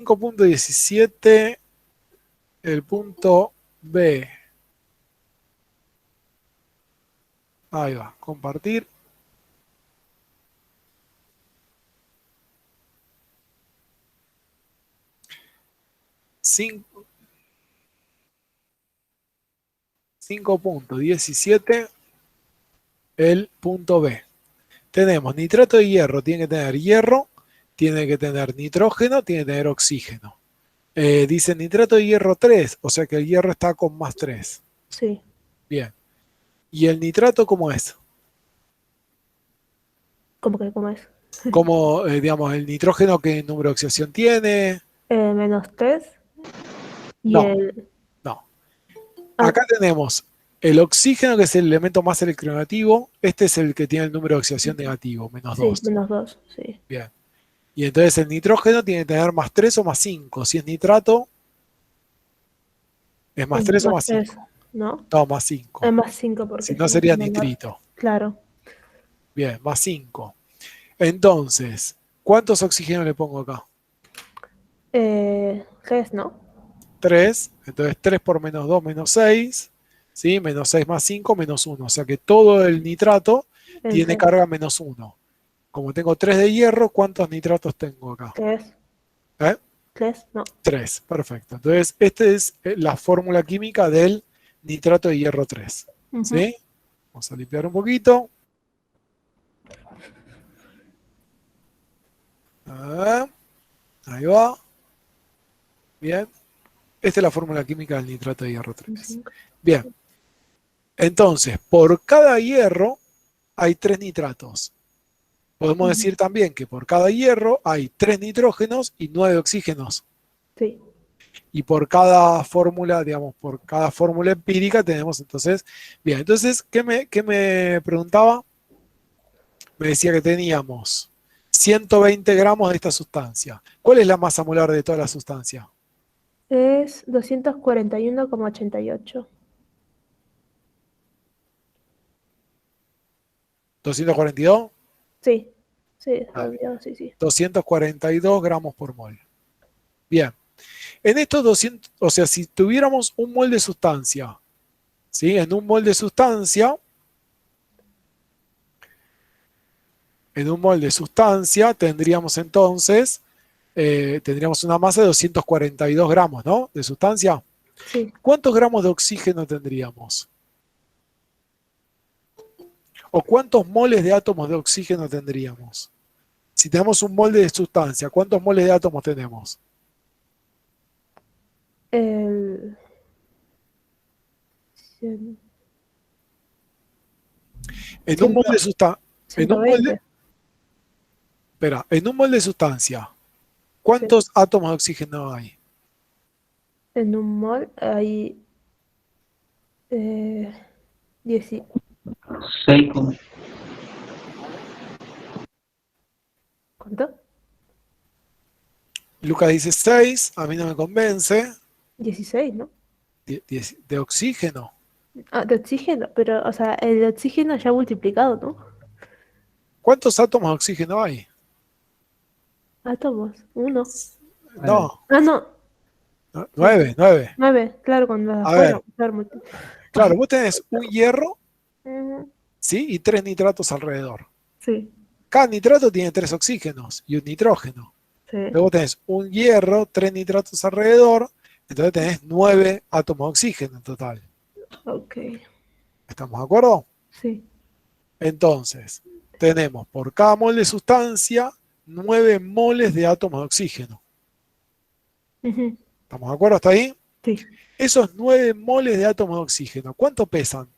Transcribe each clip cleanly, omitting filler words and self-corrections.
5.17, el punto B. Ahí va, compartir. Cinco 5.17, el punto B. Tenemos nitrato de hierro, tiene que tener hierro, tiene que tener nitrógeno, tiene que tener oxígeno. Dice nitrato de hierro 3, o sea que el hierro está con más 3. Sí. Bien. ¿Y el nitrato cómo es? ¿Cómo es? Como, digamos, el nitrógeno, ¿qué número de oxidación tiene? -3 y No, el... no. Ah, Acá tenemos el oxígeno, que es el elemento más electronegativo. Este es el que tiene el número de oxidación negativo, menos sí, 2. -2, sí. Bien. Y entonces el nitrógeno tiene que tener más 3 o más 5. Si es nitrato, ¿es más 3 o más +3, 5? ¿no? No, más Es 5. +5 Si porque no si no es sería menor. nitrito. Claro. Bien, más 5. Entonces, ¿cuántos oxígenos le pongo acá? 3, ¿no? 3. Entonces 3 por menos 2 menos 6. ¿Sí? Menos 6 más 5 menos 1. O sea que todo el nitrato En tiene 3. carga menos 1. Como tengo 3 de hierro, ¿cuántos nitratos tengo acá? 3. ¿Eh? 3, no. 3. Perfecto. Entonces, esta es la fórmula química del nitrato de hierro 3. Ujú. ¿Sí? Vamos a limpiar un poquito. Ahí va. Bien. Esta es la fórmula química del nitrato de hierro 3. 5. Bien. Entonces, por cada hierro hay 3 nitratos. Podemos decir también que por cada hierro hay 3 nitrógenos y 9 oxígenos. Sí. Y por cada fórmula, digamos, por cada fórmula empírica tenemos entonces, bien, entonces, ¿qué me preguntaba? Me decía que teníamos 120 gramos de esta sustancia. ¿Cuál es la masa molar de toda la sustancia? Es 241,88. 242. Sí. Sí, se me Dale. olvidó, sí, sí. 242 gramos por mol. Bien. En estos 200, o sea, si tuviéramos un mol de sustancia, ¿sí? En un mol de sustancia tendríamos entonces, tendríamos una masa de 242 gramos, ¿no? De sustancia. Sí. ¿Cuántos gramos de oxígeno tendríamos? ¿O cuántos moles de átomos de oxígeno tendríamos? Si tenemos un mol de sustancia, ¿cuántos moles de átomos tenemos? El... En un mol de 100, sustancia, en un mol de, 120. espera, en un mol de sustancia, Sí. ¿cuántos átomos de oxígeno hay? En un mol hay 10. 6, ¿Cuánto? Lucas dice 6, a mí no me convence. 16, ¿no? De oxígeno. Ah, de oxígeno, pero, o sea, el oxígeno ya multiplicado, ¿no? ¿Cuántos átomos de oxígeno hay? Átomos, uno. No, Ah, no, 9, 9. 9, claro, con los de A afuera. ver, Claro, claro, vos tenés un hierro, Ujú. ¿sí? Y 3 nitratos alrededor. Sí, Cada nitrato tiene 3 oxígenos y un nitrógeno. sí, Luego tenés un hierro, 3 nitratos alrededor, entonces tenés 9 átomos de oxígeno en total. ok, ¿Estamos de acuerdo? sí. Entonces, tenemos por cada mol de sustancia 9 moles de átomos de oxígeno. Ujú. ¿Estamos de acuerdo hasta ahí? Sí. Esos 9 moles de átomos de oxígeno, ¿cuánto pesan?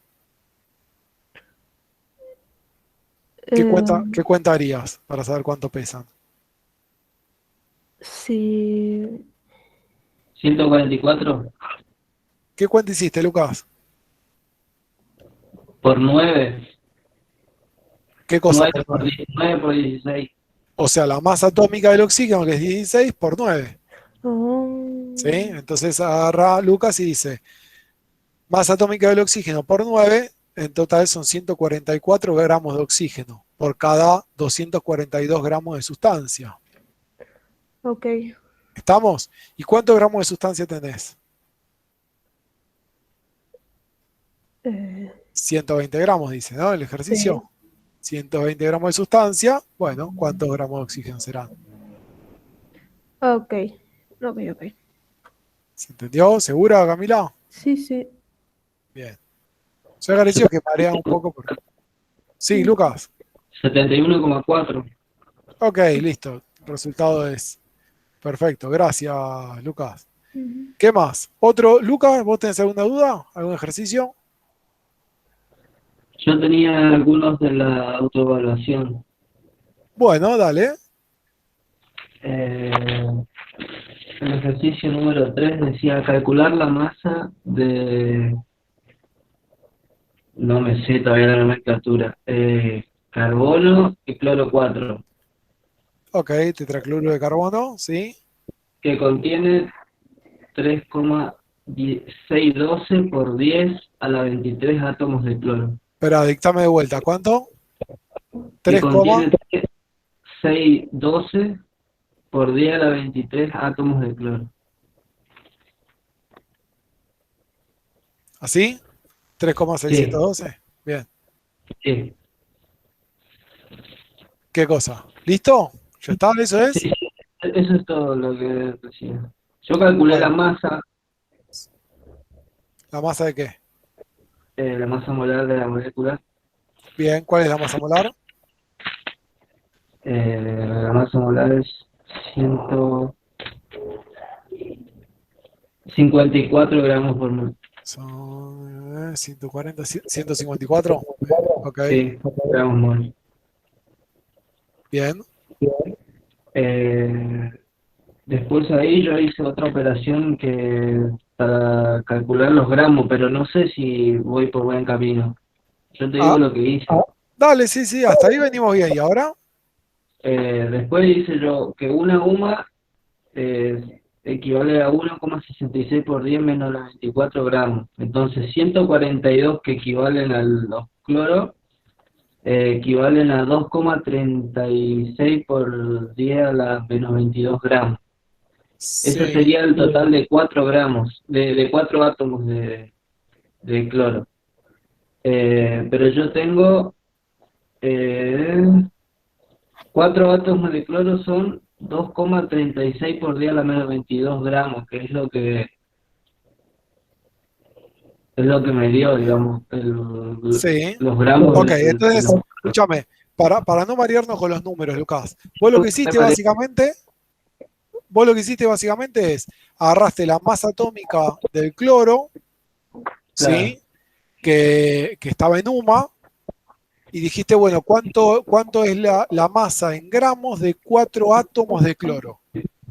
Eh, ¿Qué cuenta harías para saber cuánto pesan? sí. 144 ¿Qué cuenta hiciste, Lucas? por 9, ¿Qué cosa 9 por por 9? 19 por 16. O sea, la masa atómica del oxígeno, que es 16 por 9. ¿Sí? Oh, Entonces agarra a Lucas y dice, masa atómica del oxígeno por 9, en total son 144 gramos de oxígeno por cada 242 gramos de sustancia. ok. ¿Estamos? ¿Y cuántos gramos de sustancia tenés? Eh, 120 gramos, dice, ¿no? El ejercicio. sí. 120 gramos de sustancia. Bueno, ¿cuántos gramos de oxígeno serán? Ok. Ok, ok. ¿Se entendió? ¿Segura, Camila? Sí, sí. Bien. Soy ejercicios que marean un poco. Sí, Mm. Lucas. 71,4. Ok, listo. El resultado es perfecto. Gracias, Lucas. Ujú. ¿Qué más? Otro, Lucas, ¿vos tenés alguna duda? ¿Algún ejercicio? Yo tenía algunos de la autoevaluación. Bueno, dale. Eh, el ejercicio número 3 decía calcular la masa de, no me sé todavía la nomenclatura, carbono y cloro 4, Ok, tetracloruro de carbono, sí. que contiene 3,612 por 10 a la 23 átomos de cloro, Espera, dictame de vuelta. ¿Cuánto? que 3, contiene 612 por 10 a la 23 átomos de cloro. ¿así? Sí, 3,612. Bien. sí, ¿Qué cosa? ¿Listo? ¿Ya está? ¿Eso sí, es? sí, eso es todo lo que decía. Yo calculé Bueno, ¿la masa de qué? la masa molar de la molécula. Bien, ¿cuál es la masa molar? La masa molar es 154 gramos por mol. Son 140, 154. Ok, Sí, gramos mol. bien. Eh, Después ahí yo hice otra operación que para calcular los gramos, pero no sé si voy por buen camino. Yo te Ah, digo lo que hice. dale, sí, sí, hasta ahí venimos bien. ¿Y ahora? Después hice yo que una UMA equivale a 1,66 por 10 menos los 24 gramos. Entonces 142 que equivalen a los cloros equivalen a 2,36 por 10 a la menos 22 gramos. Eso Sí. sería el total de 4 gramos, de 4 átomos de cloro. Pero yo tengo eh, 4 átomos de cloro son 2,36 por 10 a la menos 22 gramos, que es lo que me dio, digamos, Sí. los gramos Ok, de entonces, los... escúchame, para no marearnos con los números, Lucas, Me parece, vos lo que hiciste básicamente es agarraste la masa atómica del cloro, claro, ¿sí? Que estaba en UMA, y dijiste, bueno, ¿cuánto es la masa en gramos de 4 átomos de cloro?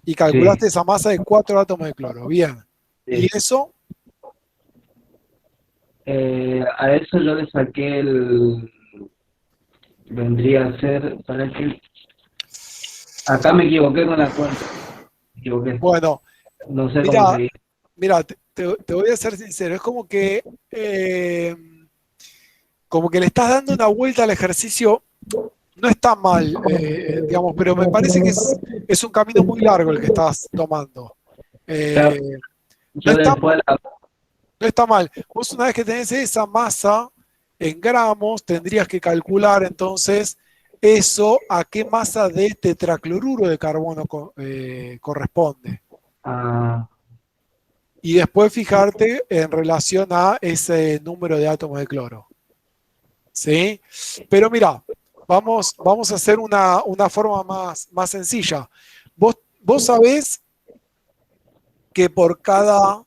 Y sí, calculaste esa masa de 4 átomos de cloro. Bien. ¿Y sí. eso? A eso yo le saqué vendría a ser, para que, acá me equivoqué con la cuenta, me equivoqué, Bueno, no sé cómo mira, seguir. mira, te voy a ser sincero, es eh, como que le estás dando una vuelta al ejercicio, no está mal, digamos, pero me parece que es un camino muy largo el que estás tomando. Claro, Eh, no yo está, después, no está mal. Vos una vez que tenés esa masa en gramos, tendrías que calcular entonces eso a qué masa de tetracloruro de carbono corresponde. ah, Y después fijarte en relación a ese número de átomos de cloro. ¿Sí? Pero mira, vamos a hacer una forma más sencilla. Vos sabés que por cada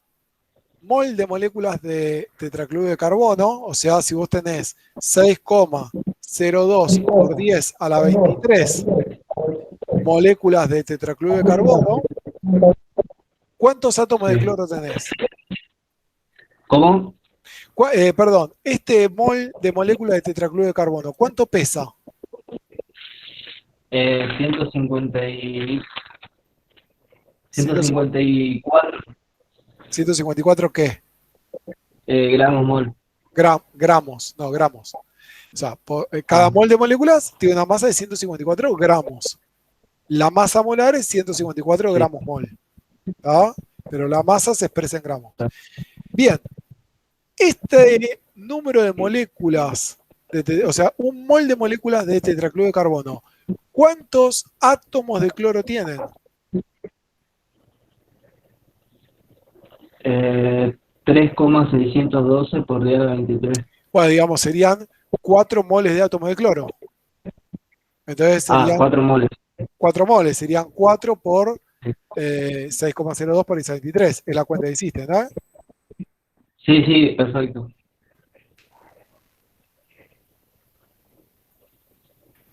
mol de moléculas de tetracloruro de carbono, o sea, si vos tenés 6,02 por 10 a la 23 moléculas de tetracloruro de carbono, ¿cuántos átomos de sí. cloro tenés? ¿Cómo? Perdón, este mol de molécula de tetracloruro de carbono, ¿cuánto pesa? 150 150, 154 154 ¿qué? gramos mol. Gramos, no, gramos. O sea, cada Ah, mol de moléculas tiene una masa de 154 gramos. La masa molar es 154 sí, gramos mol. ¿tá? Pero la masa se expresa en gramos. Bien, este número de moléculas, o sea, un mol de moléculas de tetracloruro de carbono, ¿cuántos átomos de cloro tienen? 3,612 por 10 a la 23. Bueno, digamos, serían 4 moles de átomos de cloro. Entonces Ah, serían 4 moles. 4 moles, serían 4 por 6,02 por 10 a la 23. Es la cuenta que hiciste, ¿no? Sí, sí, perfecto.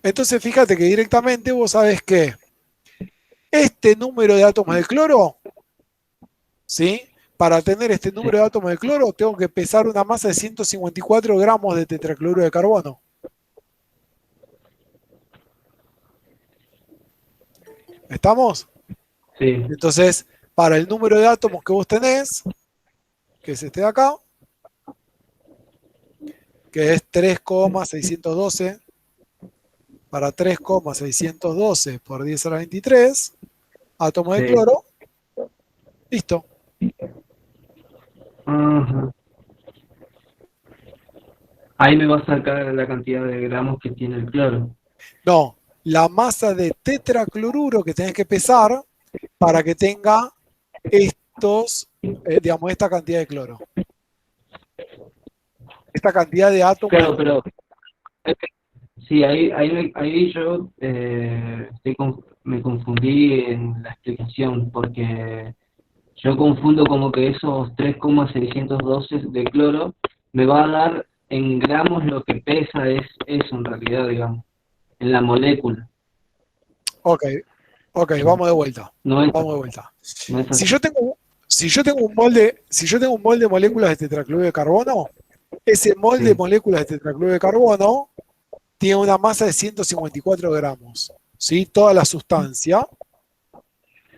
Entonces fíjate que directamente vos sabés que este número de átomos de cloro, ¿sí? Para tener este Sí. número de átomos de cloro, tengo que pesar una masa de 154 gramos de tetracloruro de carbono. ¿Estamos? Sí, Entonces, para el número de átomos que vos tenés, que es este de acá, que es 3,612, para 3,612 por 10 a la 23, átomos de sí. cloro, listo. Ajá. Ahí me va a sacar la cantidad de gramos que tiene el cloro. No, la masa de tetracloruro que tenés que pesar para que tenga estos, digamos, esta cantidad de cloro, esta cantidad de átomos de Claro, cloro. pero sí, ahí yo me confundí en la explicación, porque yo confundo como que esos 3,612 de cloro me va a dar en gramos lo que pesa es eso en realidad, digamos, en la molécula. Ok, ok, vamos de vuelta. No es, Vamos de vuelta. no es Si así. yo tengo, si yo tengo un molde de moléculas de tetracloruro de carbono, ese molde de Sí, moléculas de tetracloruro de carbono tiene una masa de 154 gramos, ¿sí? Toda la sustancia,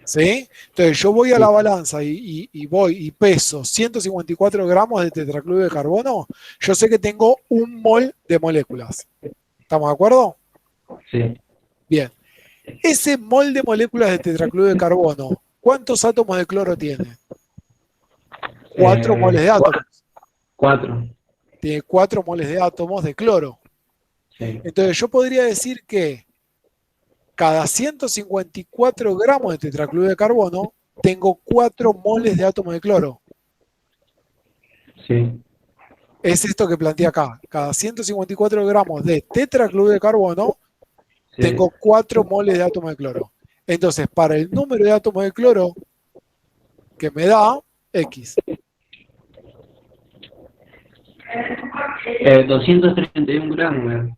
¿sí? Entonces yo voy a la sí, balanza y voy y peso 154 gramos de tetracloruro de carbono, yo sé que tengo un mol de moléculas. ¿Estamos de acuerdo? sí. Bien. Ese mol de moléculas de tetracloruro de carbono, ¿cuántos átomos de cloro tiene? 4 moles de átomos. 4, Tiene 4 moles de átomos de cloro. sí, Entonces yo podría decir que cada 154 gramos de tetracloruro de carbono tengo 4 moles de átomos de cloro. sí, Es esto que planteé acá. Cada 154 gramos de tetracloruro de carbono sí. tengo 4 moles de átomos de cloro. Entonces, para el número de átomos de cloro que me da, X. 231 gramos.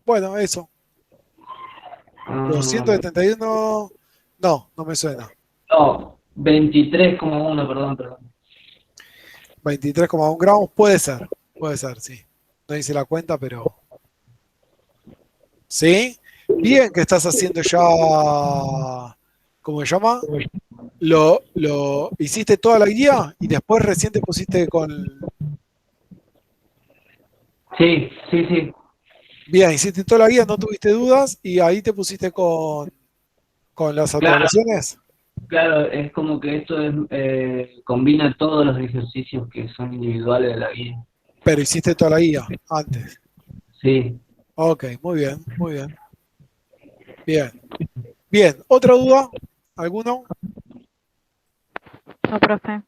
Bueno, eso. Ah, 271, no, no me suena. no, 23,1, perdón, perdón. 23,1 gramos, puede ser, sí. No hice la cuenta, pero sí. Bien que estás haciendo ya, ¿cómo se llama? Lo hiciste toda la guía y después recién te pusiste con... Sí, sí, sí. Bien, hiciste toda la guía, no tuviste dudas y ahí te pusiste con las Claro, autoevaluaciones, claro, es como que esto combina todos los ejercicios que son individuales de la guía. pero hiciste toda la guía antes. Sí. Ok, muy bien, muy bien. Bien, bien. ¿Otra duda? ¿Alguno? No, profe.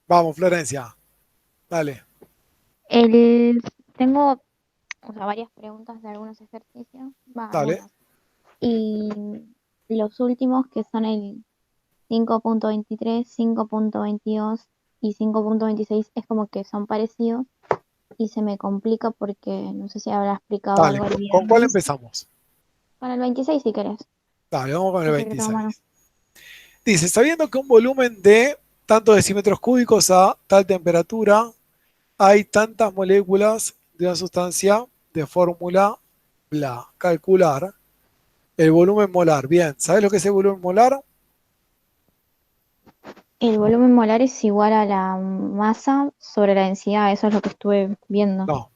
Vamos, Florencia, dale, El, tengo, o sea, varias preguntas de algunos ejercicios, va, dale. algunos. Y los últimos que son el 5,23, 5,22 y 5,26 es como que son parecidos y se me complica porque no sé si habrá explicado Dale, algo el ¿con cuál viernes. empezamos? Para el 26 si querés. Dale, vamos con el Yo sé que tengo mano. 26. Dice, sabiendo que un volumen de tantos decímetros cúbicos a tal temperatura, hay tantas moléculas de una sustancia de fórmula bla. Calcular el volumen molar. Bien, ¿sabes lo que es el volumen molar? El volumen molar es igual a la masa sobre la densidad, eso es lo que estuve viendo. No,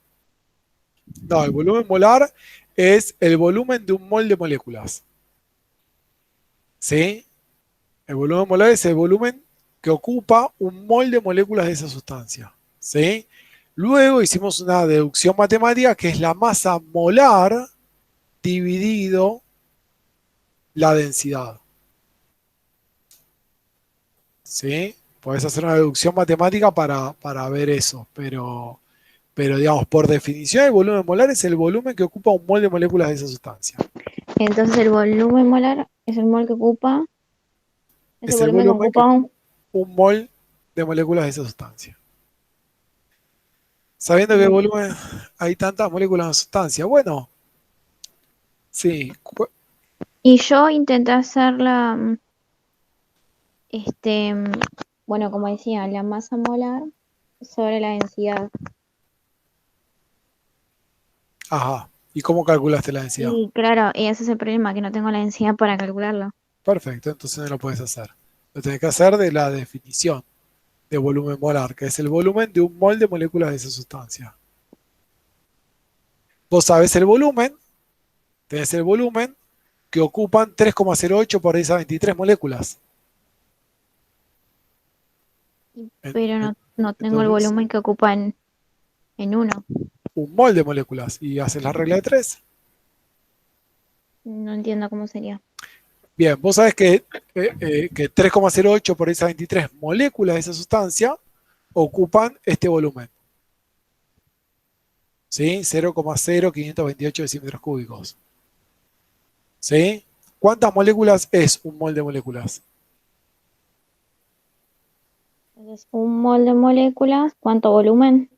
no, el volumen molar es el volumen de un mol de moléculas. ¿Sí? El volumen molar es el volumen que ocupa un mol de moléculas de esa sustancia. ¿Sí? Luego hicimos una deducción matemática que es la masa molar dividido la densidad. ¿Sí? Podés hacer una deducción matemática para ver eso, pero digamos, por definición, el volumen molar es el volumen que ocupa un mol de moléculas de esa sustancia. Entonces el volumen molar es el mol que ocupa, es el Es el volumen que volumen que ocupa ocupa un mol de moléculas de esa sustancia. Sabiendo que el volumen hay tantas moléculas en la sustancia. Bueno, sí. Y yo intenté hacerla, bueno, como decía, la masa molar sobre la densidad. Ajá. ¿Y cómo calculaste la densidad? Y claro, ese es el problema, que no tengo la densidad para calcularlo. Perfecto, entonces no lo puedes hacer. Lo tenés que hacer de la definición de volumen molar, que es el volumen de un mol de moléculas de esa sustancia. Vos sabés el volumen, tenés el volumen que ocupan 3,08 por 10 a 23 moléculas. Pero no tengo el Entonces, volumen que ocupa en uno. un mol de moléculas y haces la regla de 3. No entiendo cómo sería. Bien, vos sabés que 3,08 por 10 a 23 moléculas de esa sustancia ocupan este volumen. ¿Sí? 0,0528 decímetros cúbicos. ¿Sí? ¿Cuántas moléculas es un mol de moléculas? Entonces, un mol de moléculas, ¿cuánto volumen?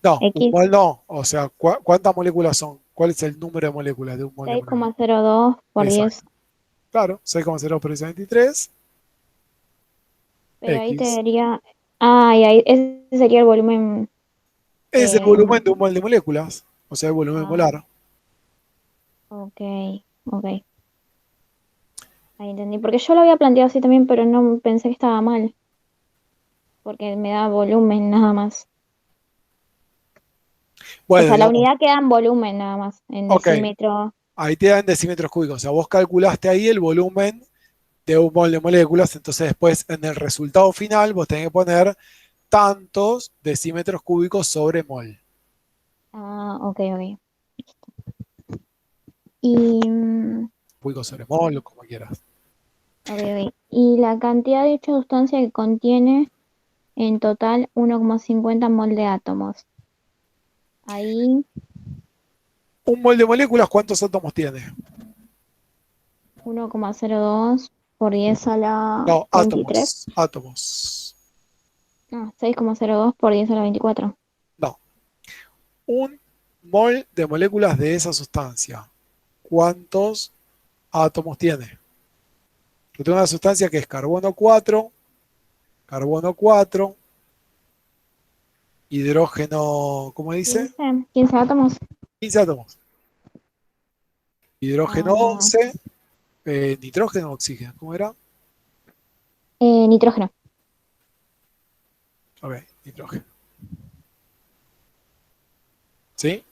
No, un X, mol no. O sea, ¿cuántas moléculas son? ¿Cuál es el número de moléculas de un mol de moléculas? 6,02 por Exacto. 10. Claro, 6,0 por 10 a 23, Pero ahí te X. daría. Ah, y ahí ese sería el volumen. Es el eh, volumen de un mol de moléculas. O sea, el volumen ah, molar. ok, ok. Ahí entendí. Porque yo lo había planteado así también, pero no pensé que estaba mal. Porque me da volumen nada más. O Bueno, sea, la digamos, unidad queda en volumen nada más, en ok. decímetro. Ahí te dan decímetros cúbicos. O sea, vos calculaste ahí el volumen de un mol de moléculas. Entonces, después en el resultado final, vos tenés que poner tantos decímetros cúbicos sobre mol. Ah, ok, ok. Y, Cúbicos sobre mol, como quieras. ok, ok. Y la cantidad de dicha sustancia que contiene en total 1,50 mol de átomos. Ahí Un mol de moléculas, ¿cuántos átomos tiene? 1,02 por 10 a la No, 23. átomos. Átomos. No, 6,02 por 10 a la 24. No. Un mol de moléculas de esa sustancia. ¿Cuántos átomos tiene? Yo tengo una sustancia que es carbono 4, hidrógeno, ¿cómo dice? 15 átomos. 15 átomos. Hidrógeno Ah, 11, nitrógeno, oxígeno, ¿cómo era? nitrógeno. A ver, nitrógeno. ¿Sí?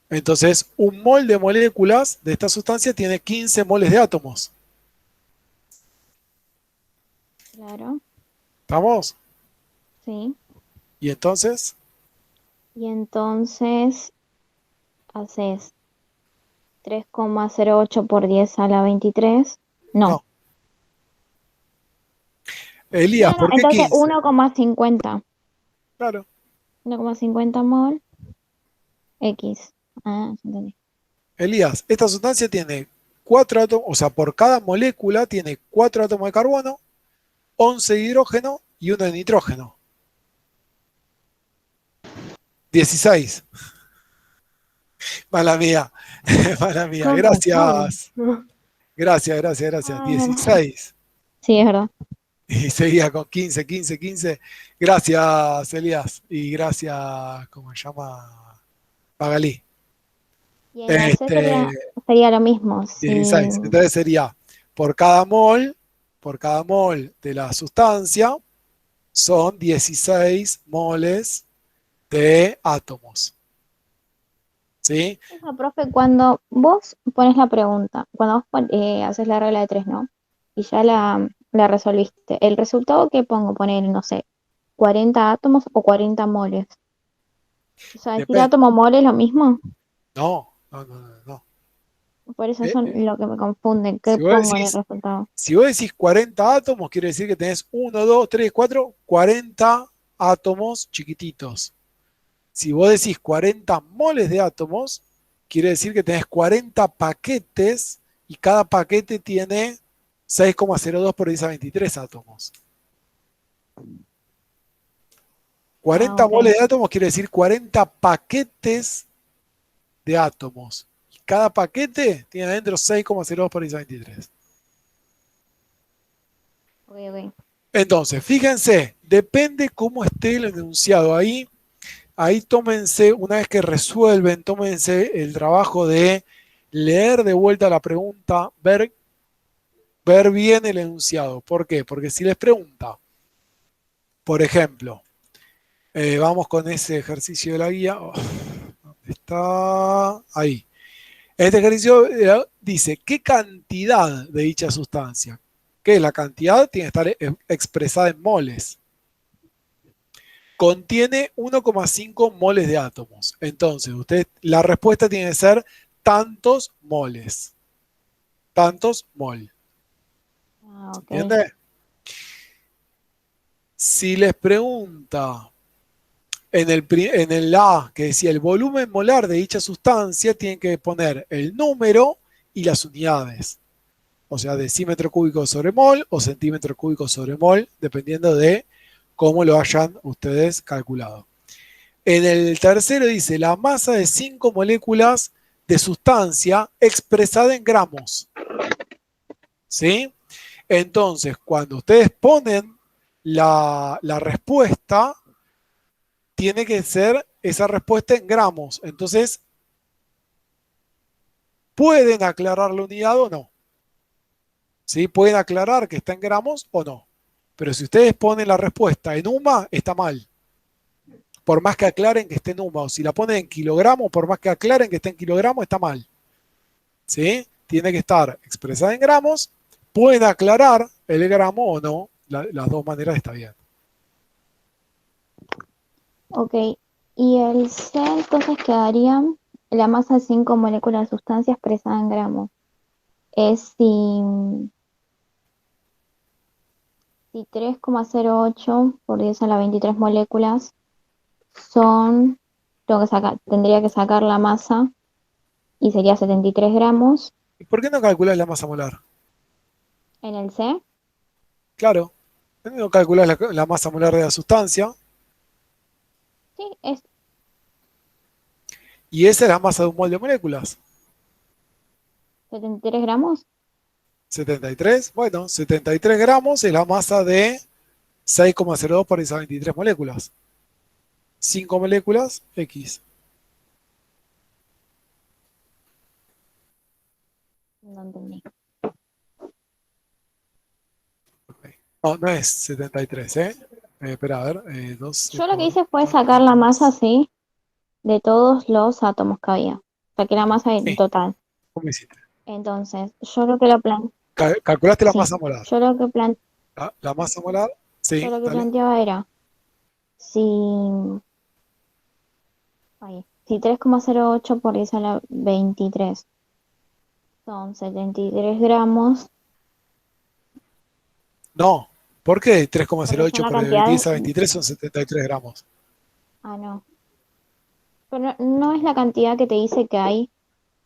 Entonces, un mol de moléculas de esta sustancia tiene 15 moles de átomos. Claro, ¿Estamos? sí. Y entonces, Y entonces haces 3,08 por 10 a la 23. No. no. Elías, No, no, ¿por qué entonces 15? 1,50. Claro. 1,50 mol X. Ah, ya entendí. Elías, esta sustancia tiene 4 átomos, o sea, por cada molécula tiene 4 átomos de carbono, 11 de hidrógeno y 1 de nitrógeno. 16. Mala mía, mala mía. Con razón. Gracias. Gracias. Ah, 16. sí, es verdad. Y seguía con 15, 15, 15. Gracias, Elías. Y gracias, ¿cómo se llama? Magalí. Y en la C Este, sería lo mismo. Sí. 16. Entonces sería por cada mol de la sustancia, son 16 moles de átomos. ¿sí? Eso, profe, cuando vos pones la pregunta, cuando vos haces la regla de tres, ¿no? Y ya la resolviste, el resultado que pongo, poner, no sé, 40 átomos o 40 moles. O sea, decir Depende. átomo mole es lo mismo. No, no, no, no, no. Por eso Eh, eso es eh, lo que me confunde. ¿Qué si vos pongo en el decís, resultado? si vos decís 40 átomos, quiere decir que tenés 1, 2, 3, 4, 40 átomos chiquititos. Si vos decís 40 moles de átomos, quiere decir que tenés 40 paquetes y cada paquete tiene 6,02 por 10 a 23 átomos. Ah, 40 ok. moles de átomos quiere decir 40 paquetes de átomos. Y cada paquete tiene adentro 6,02 por 10 a 23. Ok, ok. Entonces, fíjense, depende cómo esté el enunciado ahí. Ahí tómense, una vez que resuelven, tómense el trabajo de leer de vuelta la pregunta, ver bien el enunciado. ¿Por qué? Porque si les pregunta, por ejemplo, vamos con ese ejercicio de la guía. Oh, ¿dónde está? Ahí. Este ejercicio dice, ¿qué cantidad de dicha sustancia? Que la cantidad tiene que estar expresada en moles. Contiene 1,5 moles de átomos. Entonces, la respuesta tiene que ser tantos moles. Tantos mol. Ah, ok. ¿Entiende? Si les pregunta en el A que decía el volumen molar de dicha sustancia, tienen que poner el número y las unidades. O sea, decímetro cúbico sobre mol o centímetro cúbico sobre mol, dependiendo de cómo lo hayan ustedes calculado. En el tercero dice la masa de 5 moléculas de sustancia expresada en gramos. ¿Sí? Entonces, cuando ustedes ponen la respuesta, tiene que ser esa respuesta en gramos. Entonces, pueden aclarar la unidad o no. ¿Sí? Pueden aclarar que está en gramos o no. Pero si ustedes ponen la respuesta en UMA, está mal. Por más que aclaren que esté en UMA. O si la ponen en kilogramos, por más que aclaren que esté en kilogramos, está mal. ¿Sí? Tiene que estar expresada en gramos. Pueden aclarar el gramo o no. Las dos maneras está bien. Ok. Y el C entonces quedaría la masa de 5 moléculas de sustancia expresada en gramos. Es si 3,08 por 10 a la 23 moléculas son, tendría que sacar la masa y sería 73 gramos ¿Y por qué no calculas la masa molar? en el C. Claro, no calculas la masa molar de la sustancia Sí, es y esa es la masa de un mol de moléculas. 73 gramos. 73, bueno, 73 gramos es la masa de 6,02 por esas 23 moléculas. 5 moléculas, X. No entendí. Ok. No, no es 73, ¿eh? Espera, a ver, 12 Yo lo que por hice fue sacar la masa, 23. sí, de todos los átomos que había. Saqué la masa en Sí, total. ¿cómo hiciste? Entonces, yo lo que lo plan, Calculaste la sí, masa molar. yo lo que plan, La masa molar, yo sí, lo que dale. planteaba era si, si 3,08 por 10 a la 23 son 73 gramos, No, ¿por qué porque son 3,08 la por cantidad 10 a 23 son 73 gramos? no, pero no es la cantidad que te dice que hay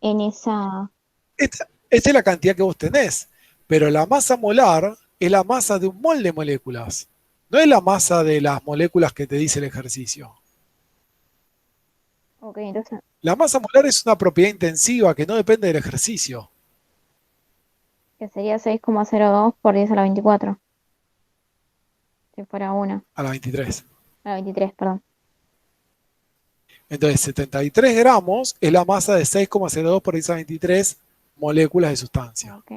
en esa, Esta es la cantidad que vos tenés, pero la masa molar es la masa de un mol de moléculas, no es la masa de las moléculas que te dice el ejercicio. ok, entonces, La masa molar es una propiedad intensiva que no depende del ejercicio, que sería 6,02 por 10 a la 24 si fuera una, a la 23. a la 23 perdón. Entonces, 73 gramos es la masa de 6,02 por 10 a 23 moléculas de sustancia. Ok,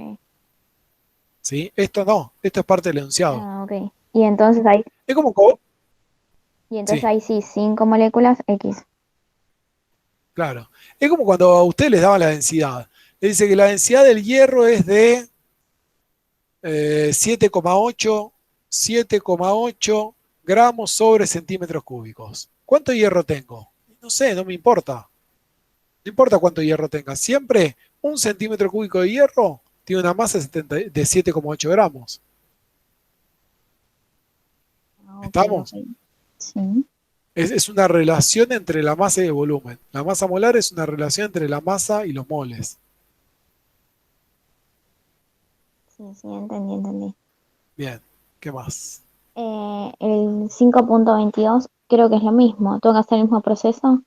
¿Sí? Esto no, esto es parte del enunciado. ok. Y entonces hay, Es como que, y entonces sí, hay sí 5 moléculas X. Claro. Es como cuando a ustedes les daban la densidad. Le dice que la densidad del hierro es de 7,8 7,8 gramos sobre centímetros cúbicos. ¿Cuánto hierro tengo? No sé, no me importa. No importa cuánto hierro tenga. Siempre un centímetro cúbico de hierro tiene una masa de 7,8 gramos. Ah, ok, ok. ¿Estamos? Sí, Es una relación entre la masa y el volumen. La masa molar es una relación entre la masa y los moles. sí, sí, entendí, entendí. Bien, ¿qué más? El 5.22 creo que es lo mismo. ¿Tengo que hacer el mismo proceso?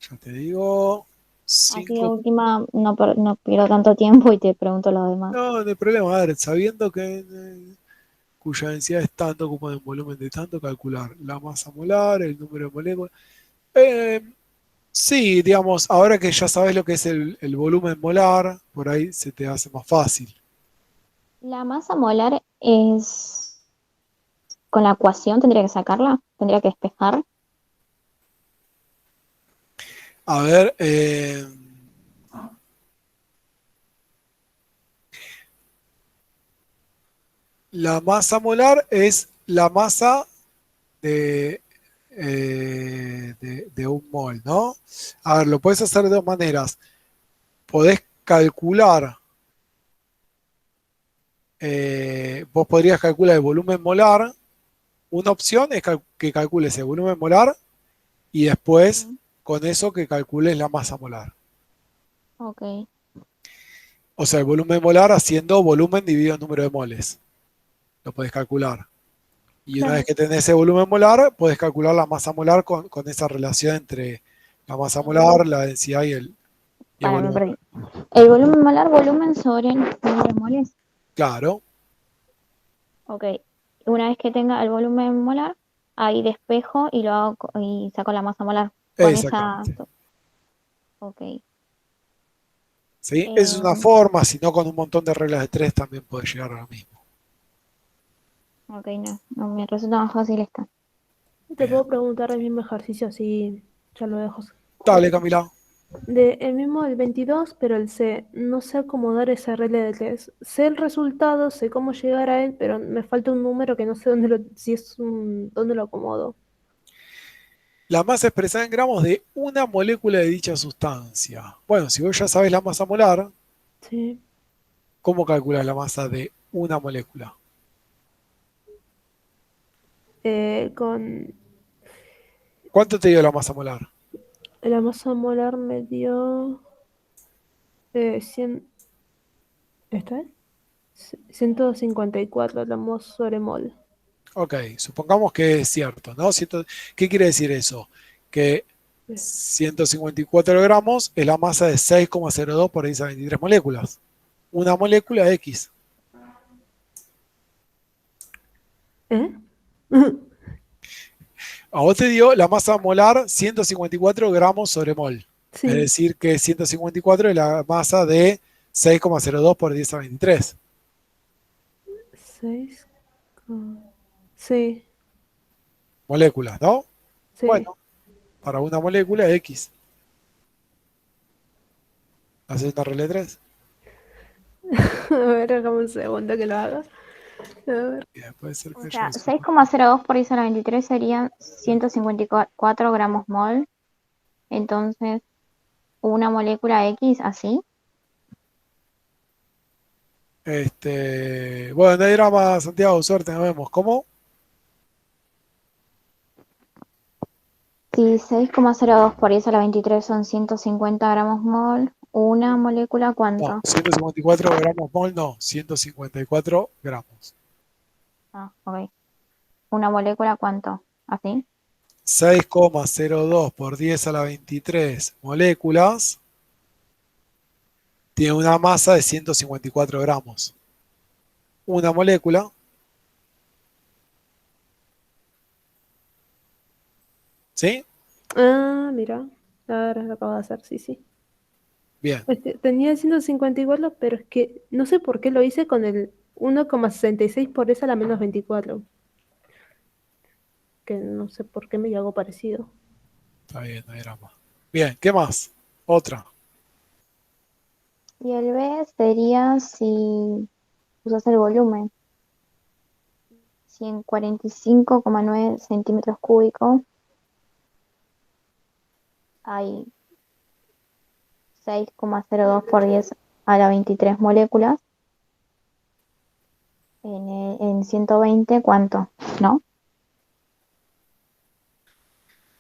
Ya te digo. Así de 5. última, no pierdo tanto tiempo y te pregunto lo demás. No, no hay problema. A ver, sabiendo que cuya densidad es tanto como en volumen de tanto, calcular la masa molar, el número de moléculas. Eh, sí, digamos, ahora que ya sabes lo que es el volumen molar, por ahí se te hace más fácil. La masa molar es, con la ecuación tendría que sacarla, tendría que despejar. A ver, la masa molar es la masa de, de un mol, ¿no? A ver, lo puedes hacer de dos maneras. Podés calcular, vos podrías calcular el volumen molar. Una opción es que calcules el volumen molar y después Mm, con eso que calcules la masa molar. ok, O sea, el volumen molar haciendo volumen dividido en número de moles. Lo podés calcular. Y una vez Claro. que tenés ese volumen molar, podés calcular la masa molar con esa relación entre la masa ok. molar, la densidad y el Para, me volumen. perdí. El volumen molar, volumen sobre el número de moles. Claro, Ok. Una vez que tenga el volumen molar, ahí despejo y lo hago y saco la masa molar. Con esa. exactamente. Ok. ¿Sí? Esa es una Eh, forma, si no con un montón de reglas de tres también podés llegar a lo mismo. ok, no, no me resulta más fácil esta. Te Bien. puedo preguntar el mismo ejercicio, así ya lo dejo. Dale, Camila. De el mismo del 22, pero el C. No sé acomodar esa regla de tres. Sé el resultado, sé cómo llegar a él, pero me falta un número que no sé dónde lo, si es un, dónde lo acomodo. La masa expresada en gramos de una molécula de dicha sustancia. Bueno, si vos ya sabés la masa molar, Sí. ¿cómo calculas la masa de una molécula? Con ¿Cuánto te dio la masa molar? la masa molar me dio 100, ¿esta es? 154 gramos sobre mol. Ok, supongamos que es cierto, ¿no? ¿Qué quiere decir eso? Que 154 gramos es la masa de 6,02 por 10 a 23 moléculas. Una molécula X. ¿Eh? A vos te dio la masa molar 154 gramos sobre mol. Es Sí. decir, que 154 es la masa de 6,02 por 10 a 23 6. Sí, moléculas, ¿no? sí. Bueno, para una molécula X. Haces una regla de 3. A ver, déjame un segundo que lo haga. A ver. Puede ser O que yo sea, eso. 6,02 por 10 a la 23 serían 154 gramos mol. Entonces, una molécula X así. Bueno, no hay drama, Santiago, suerte, nos vemos. ¿Cómo? Si 6,02 por 10 a la 23 son 150 gramos mol, una molécula, No, ¿cuánto? 154 gramos mol, no, 154 gramos. Ah, ok. Una molécula, ¿cuánto? ¿Así? 6,02 por 10 a la 23 moléculas tiene una masa de 154 gramos. Una molécula, ¿sí? Ah, mira. Ahora lo acabo de hacer, sí, sí. Bien, Tenía el 154, pero es que no sé por qué lo hice con el 1,66 por esa a la menos 24. Que no sé por qué me llegó parecido. está bien, no hay drama. Bien, ¿qué más? Otra. Y el B sería si usas el volumen. Si en 45,9 centímetros cúbicos hay 6,02 por 10 a la 23 moléculas, en 120, ¿cuánto? ¿No?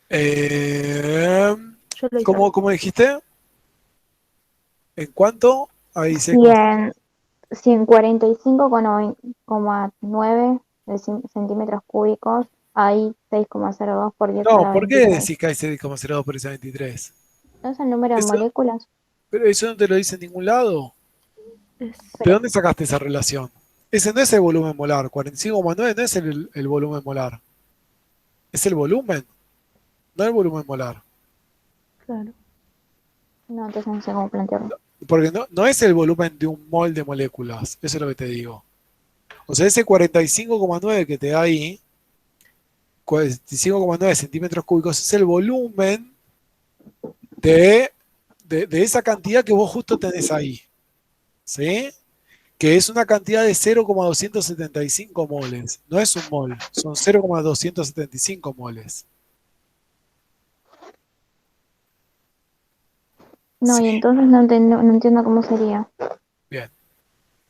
Eh, Yo lo hice. ¿cómo dijiste? ¿En cuánto? Ahí Si en, si en 45,9 centímetros cúbicos hay 6,02 por 10 a No, la ¿por qué 23. decís que hay 6,02 por esa 23? ¿No es el número de Eso, moléculas? pero eso no te lo dice en ningún lado. Es- ¿De Pero, dónde sacaste esa relación? Ese no es el volumen molar. 45,9 no es el volumen molar. Es el volumen, no el volumen molar. claro. no, entonces no sé cómo plantearlo. Porque no es el volumen de un mol de moléculas. Eso es lo que te digo. O sea, ese 45,9 que te da ahí, 45,9 centímetros cúbicos, es el volumen de, de esa cantidad que vos justo tenés ahí. ¿Sí? Que es una cantidad de 0,275 moles. No es un mol, son 0,275 moles. No, Sí, y entonces no entiendo cómo sería. bien.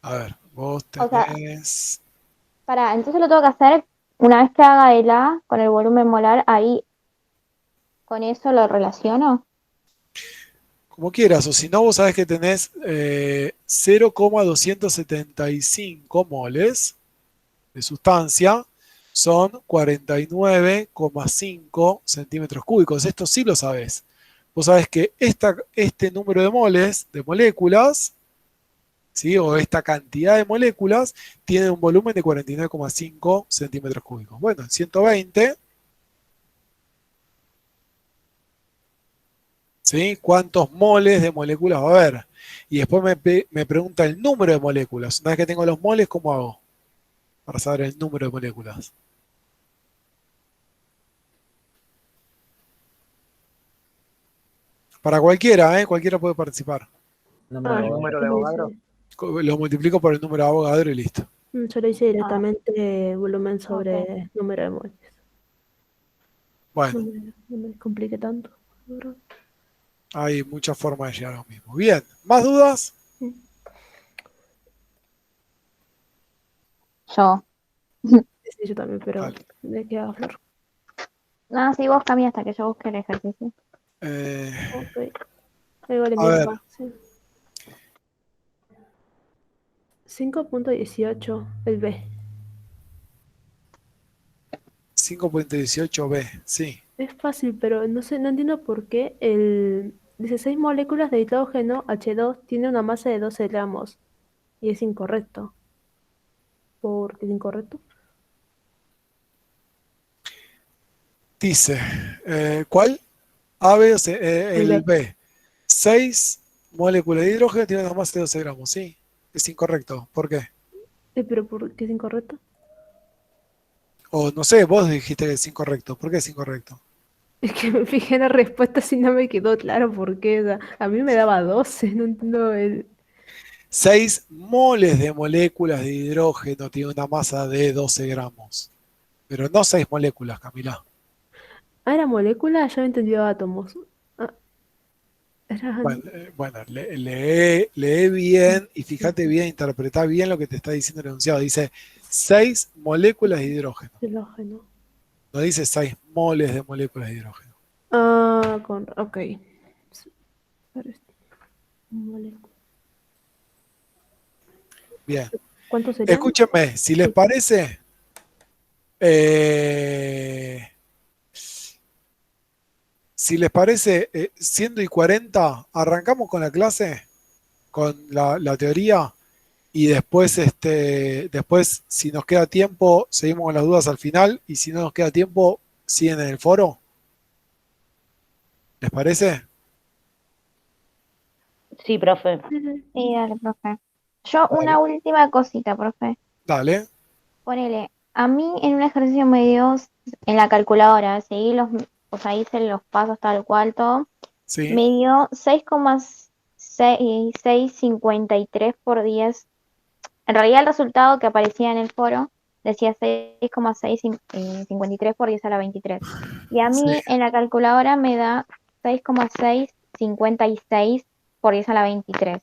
A ver, vos O sea, tenés... entonces lo tengo que hacer una vez que haga el A con el volumen molar, ahí con eso lo relaciono. Como quieras, o si no, vos sabés que tenés 0,275 moles de sustancia, son 49,5 centímetros cúbicos. Esto sí lo sabés. Vos sabés que este número de moles, de moléculas, ¿sí? O esta cantidad de moléculas, tiene un volumen de 49,5 centímetros cúbicos. Bueno, en 120, ¿sí? ¿Cuántos moles de moléculas va a haber? Y después me pregunta el número de moléculas. Una vez que tengo los moles, ¿cómo hago para saber el número de moléculas? Para cualquiera, ¿eh? Cualquiera puede participar. Ah, El yo número de lo Avogadro. hice. Lo multiplico por el número de Avogadro y listo. Yo lo hice Ah, directamente volumen ok. sobre número de moles. Bueno, No me compliqué tanto. Ahora. hay muchas formas de llegar a lo mismo. Bien, ¿más dudas? Mm. Yo. Sí, yo también, pero Dale. ¿de qué hablar? No, sí, vos cambiá hasta que yo busque el ejercicio. Eh, Ok. Igual a envío ver, acá. Sí. 5.18, el B. 5,18b, sí. Es fácil, pero no sé, no entiendo por qué el 16 moléculas de hidrógeno H2 tiene una masa de 12 gramos y es incorrecto. ¿Por qué es incorrecto? Dice, ¿cuál? A, B o C, El el B. B. 6 moléculas de hidrógeno tienen una masa de 12 gramos, sí. Es incorrecto. ¿Por qué? ¿Pero por qué es incorrecto? O no sé, vos dijiste que es incorrecto. ¿Por qué es incorrecto? Es que me fijé en la respuesta si no me quedó claro por qué. O sea, a mí me daba 12, no entiendo el... 6 moles de moléculas de hidrógeno tienen una masa de 12 gramos. Pero no 6 moléculas, Camila. Ah, era molécula, yo había entendido átomos. Ah, eran... Bueno, lee bien y fíjate bien, interpreta bien lo que te está diciendo el enunciado. Dice 6 moléculas de hidrógeno. Hidrógeno. No dice 6 moles de moléculas de hidrógeno. Ah, ok. Parece- molécula. Bien. ¿Cuántos serían? Escúchenme, si les Sí. parece, eh, si les parece, siendo y 40, arrancamos con la clase, con la teoría, y después, después, si nos queda tiempo, seguimos con las dudas al final, y si no nos queda tiempo, siguen en el foro. ¿Les parece? Sí, profe. Sí, dale, profe. Yo Dale, una última cosita, profe. dale. Ponele, a mí en un ejercicio me dio en la calculadora, seguí o sea, hice los pasos tal cual todo, ¿sí? Me dio 6,653 por 10. En realidad el resultado que aparecía en el foro decía 6,653 por 10 a la 23. Y a Sí, mí en la calculadora me da 6,656 por 10 a la 23.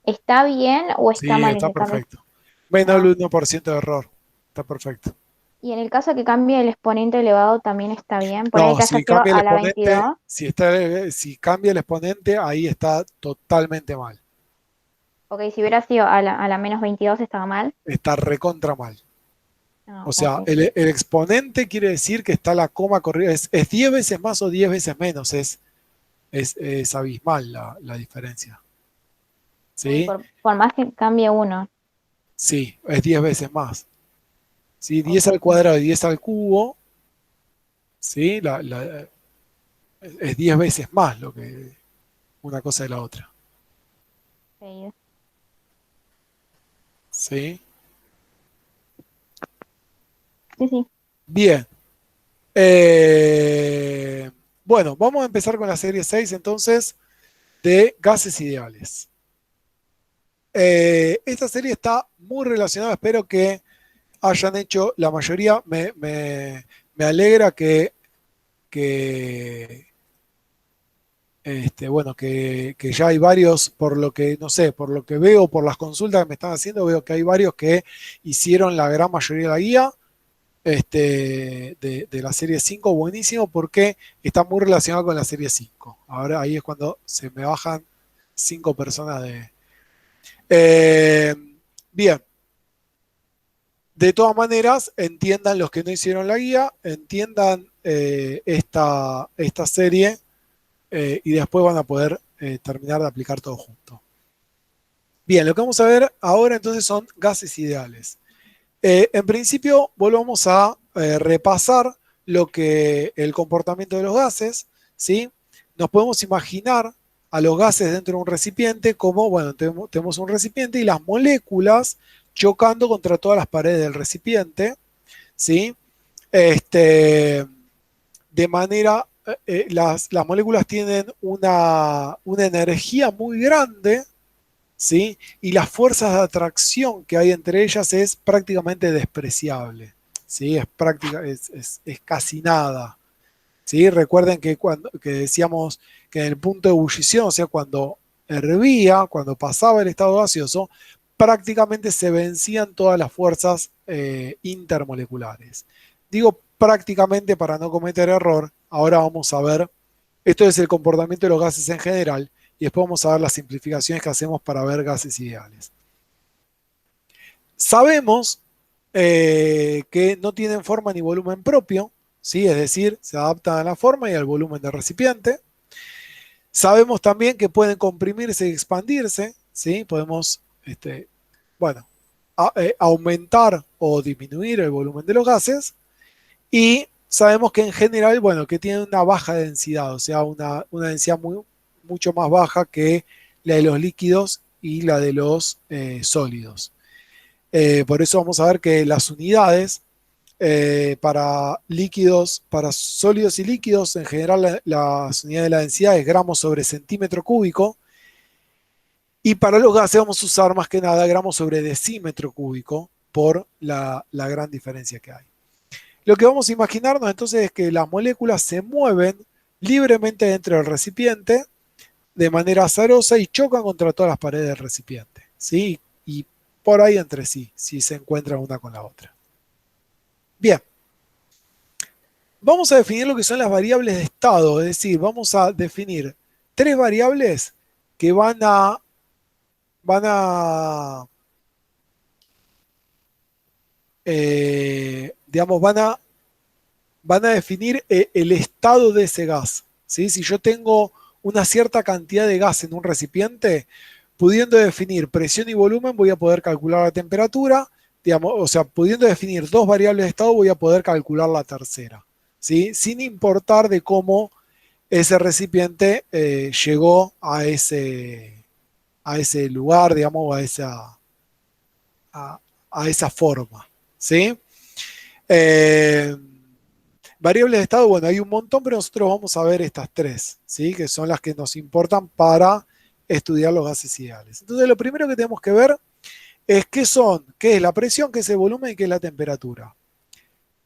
¿Está bien o está sí, mal está ese cambio? perfecto. Menos Ah. el 1% de error. Está perfecto. Y en el caso que cambie el exponente elevado también está bien. Poner No, que haya si sido cambia el a la exponente, 22. si cambia el exponente, ahí está totalmente mal. Ok, si hubiera sido a la menos 22 estaba mal. Está recontra mal. Ah, O sea, ok. el exponente quiere decir que está la coma corrida. Es 10 veces más o 10 veces menos. Es abismal la diferencia. Uy, ¿Sí? por más que cambie uno. Sí, es 10 veces más. ¿Sí? 10 al Ok. cuadrado y 10 al cubo, ¿sí? Es 10 veces más lo que una cosa de la otra. Ok. ¿Sí? Sí, sí. Bien. Eh, bueno, vamos a empezar con la serie 6 entonces de gases ideales. Esta serie está muy relacionada, espero que hayan hecho la mayoría. Me alegra que, bueno, que ya hay varios, por lo que, no sé, por lo que veo, por las consultas que me están haciendo, veo que hay varios que hicieron la gran mayoría de la guía de la serie 5, buenísimo, porque está muy relacionado con la serie 5. Ahora ahí es cuando se me bajan 5 personas de... Eh, bien, de todas maneras, entiendan los que no hicieron la guía, entiendan esta serie y después van a poder terminar de aplicar todo junto. Bien, lo que vamos a ver ahora entonces son gases ideales. En principio, volvamos a repasar lo que el comportamiento de los gases, ¿sí? Nos podemos imaginar a los gases dentro de un recipiente como, bueno, tenemos un recipiente y las moléculas chocando contra todas las paredes del recipiente, ¿sí? Este, de manera, las moléculas tienen una energía muy grande, ¿sí? Y las fuerzas de atracción que hay entre ellas es prácticamente despreciable, ¿sí? Es casi nada, ¿sí? Recuerden que decíamos que en el punto de ebullición, o sea, cuando hervía, cuando pasaba el estado gaseoso, prácticamente se vencían todas las fuerzas intermoleculares. Digo prácticamente para no cometer error, ahora vamos a ver, esto es el comportamiento de los gases en general, y después vamos a ver las simplificaciones que hacemos para ver gases ideales. Sabemos que no tienen forma ni volumen propio, ¿sí? Es decir, se adaptan a la forma y al volumen del recipiente. Sabemos también que pueden comprimirse y expandirse, ¿sí? Podemos, bueno, aumentar o disminuir el volumen de los gases. Y sabemos que en general, bueno, que tienen una baja densidad, o sea, una densidad mucho más baja que la de los líquidos y la de los sólidos. Por eso vamos a ver que las unidades para líquidos, para sólidos y líquidos, en general las unidades de la densidad es gramos sobre centímetro cúbico, y para los gases vamos a usar más que nada gramos sobre decímetro cúbico por la gran diferencia que hay. Lo que vamos a imaginarnos entonces es que las moléculas se mueven libremente dentro del recipiente de manera azarosa y chocan contra todas las paredes del recipiente, ¿sí? Y por ahí entre sí, si se encuentran una con la otra. Bien, vamos a definir lo que son las variables de estado, es decir, vamos a definir tres variables que van a digamos, van a definir el estado de ese gas, ¿sí? Si yo tengo una cierta cantidad de gas en un recipiente, pudiendo definir presión y volumen, voy a poder calcular la temperatura, digamos, o sea, pudiendo definir dos variables de estado, voy a poder calcular la tercera, ¿sí? Sin importar de cómo ese recipiente llegó a ese lugar, digamos, a esa forma, ¿sí? Eh, Variables de estado, bueno, hay un montón, pero nosotros vamos a ver estas tres, ¿sí? Que son las que nos importan para estudiar los gases ideales. Entonces, lo primero que tenemos que ver es qué es la presión, qué es el volumen y qué es la temperatura.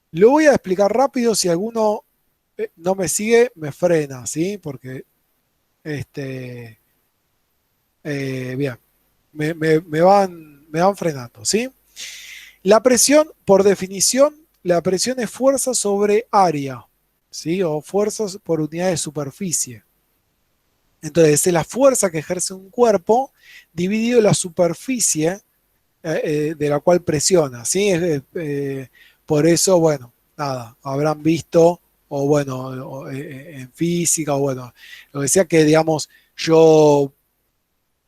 Lo voy a explicar rápido, si alguno no me sigue, me frena, ¿sí? Porque, bien, me van frenando, ¿sí? La presión, por definición, la presión es fuerza sobre área, ¿sí? O fuerzas por unidad de superficie. Entonces, es la fuerza que ejerce un cuerpo dividido la superficie de la cual presiona, ¿sí? Por eso, bueno, nada, habrán visto, o bueno, en física, o bueno, lo que decía que, digamos, yo,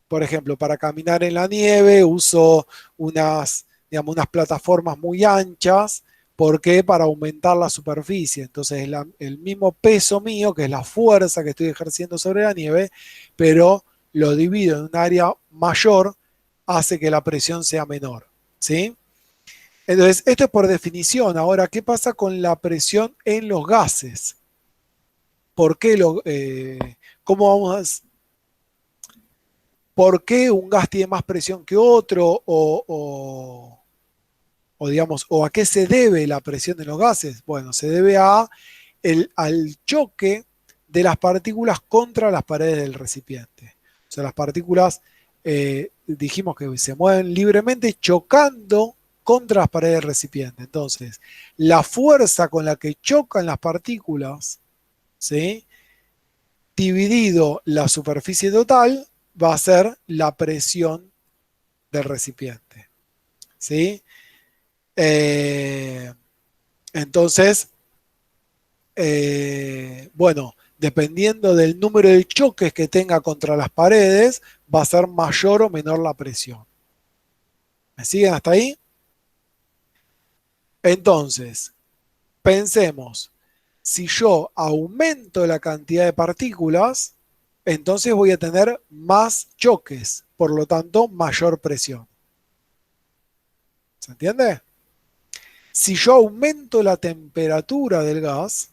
por ejemplo, para caminar en la nieve uso digamos, unas plataformas muy anchas. ¿Por qué? Para aumentar la superficie. Entonces, el mismo peso mío, que es la fuerza que estoy ejerciendo sobre la nieve, pero lo divido en un área mayor, hace que la presión sea menor. ¿Sí? Entonces, esto es por definición. Ahora, ¿qué pasa con la presión en los gases? ¿Por qué cómo vamos a, ¿por qué un gas tiene más presión que otro? O digamos, ¿o a qué se debe la presión de los gases? Bueno, se debe al choque de las partículas contra las paredes del recipiente. O sea, las partículas dijimos que se mueven libremente chocando contra las paredes del recipiente. Entonces, la fuerza con la que chocan las partículas, ¿sí? Dividido la superficie total, va a ser la presión del recipiente. ¿Sí? Eh, entonces, bueno, dependiendo del número de choques que tenga contra las paredes, va a ser mayor o menor la presión. ¿Me siguen hasta ahí? Entonces, pensemos, si yo aumento la cantidad de partículas, entonces voy a tener más choques, por lo tanto, mayor presión. ¿Se entiende? Si yo aumento la temperatura del gas,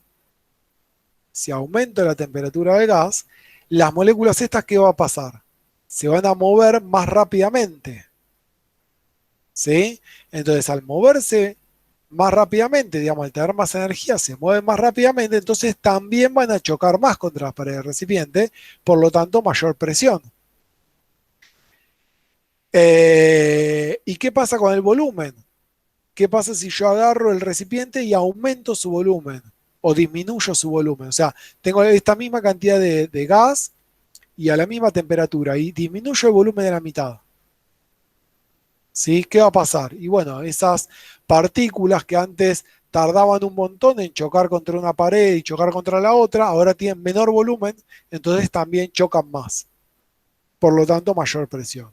si aumento la temperatura del gas, las moléculas estas, ¿qué va a pasar? Se van a mover más rápidamente. ¿Sí? Entonces, al moverse más rápidamente, digamos, al tener más energía, se mueven más rápidamente, entonces también van a chocar más contra las paredes del recipiente, por lo tanto, mayor presión. ¿Y qué pasa con el volumen? ¿Qué pasa si yo agarro el recipiente y aumento su volumen o disminuyo su volumen? O sea, tengo esta misma cantidad de gas y a la misma temperatura y disminuyo el volumen de la mitad. ¿Sí? ¿Qué va a pasar? Y bueno, esas partículas que antes tardaban un montón en chocar contra una pared y chocar contra la otra, ahora tienen menor volumen, entonces también chocan más. Por lo tanto, mayor presión.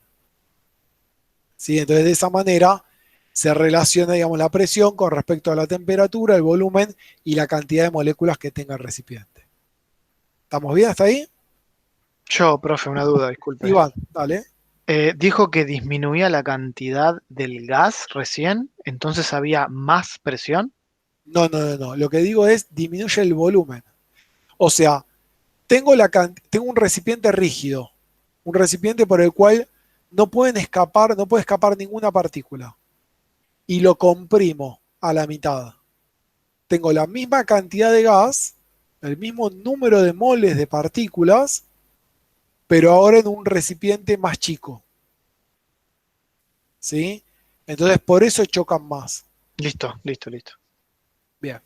¿Sí? Entonces, de esa manera se relaciona, digamos, la presión con respecto a la temperatura, el volumen y la cantidad de moléculas que tenga el recipiente. ¿Estamos bien hasta ahí? Yo, profe, una duda, disculpe. Iván, dale. Dijo que disminuía la cantidad del gas recién, entonces había más presión. No, no, no, no. Lo que digo es disminuye el volumen. O sea, tengo un recipiente rígido, un recipiente por el cual no puede escapar ninguna partícula. Y lo comprimo a la mitad. Tengo la misma cantidad de gas, el mismo número de moles de partículas, pero ahora en un recipiente más chico. ¿Sí? Entonces por eso chocan más. Listo, listo, listo. Bien.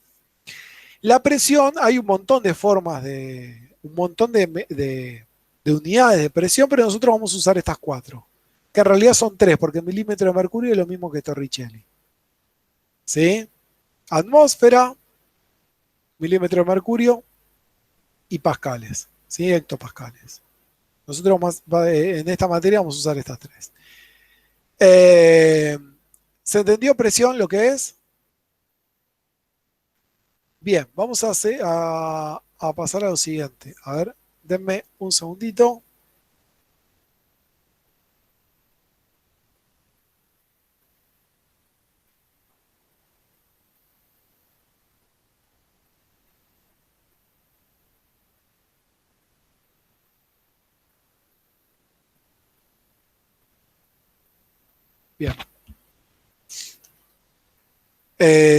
La presión, hay un montón de formas un montón de unidades de presión, pero nosotros vamos a usar estas cuatro, que en realidad son tres, porque milímetro de mercurio es lo mismo que Torricelli. ¿Sí? Atmósfera, milímetro de mercurio y pascales, ¿sí? Hectopascales. Nosotros en esta materia vamos a usar estas tres. Eh, ¿Se entendió presión lo que es? Bien, vamos a pasar a lo siguiente. A ver, denme un segundito. Bien.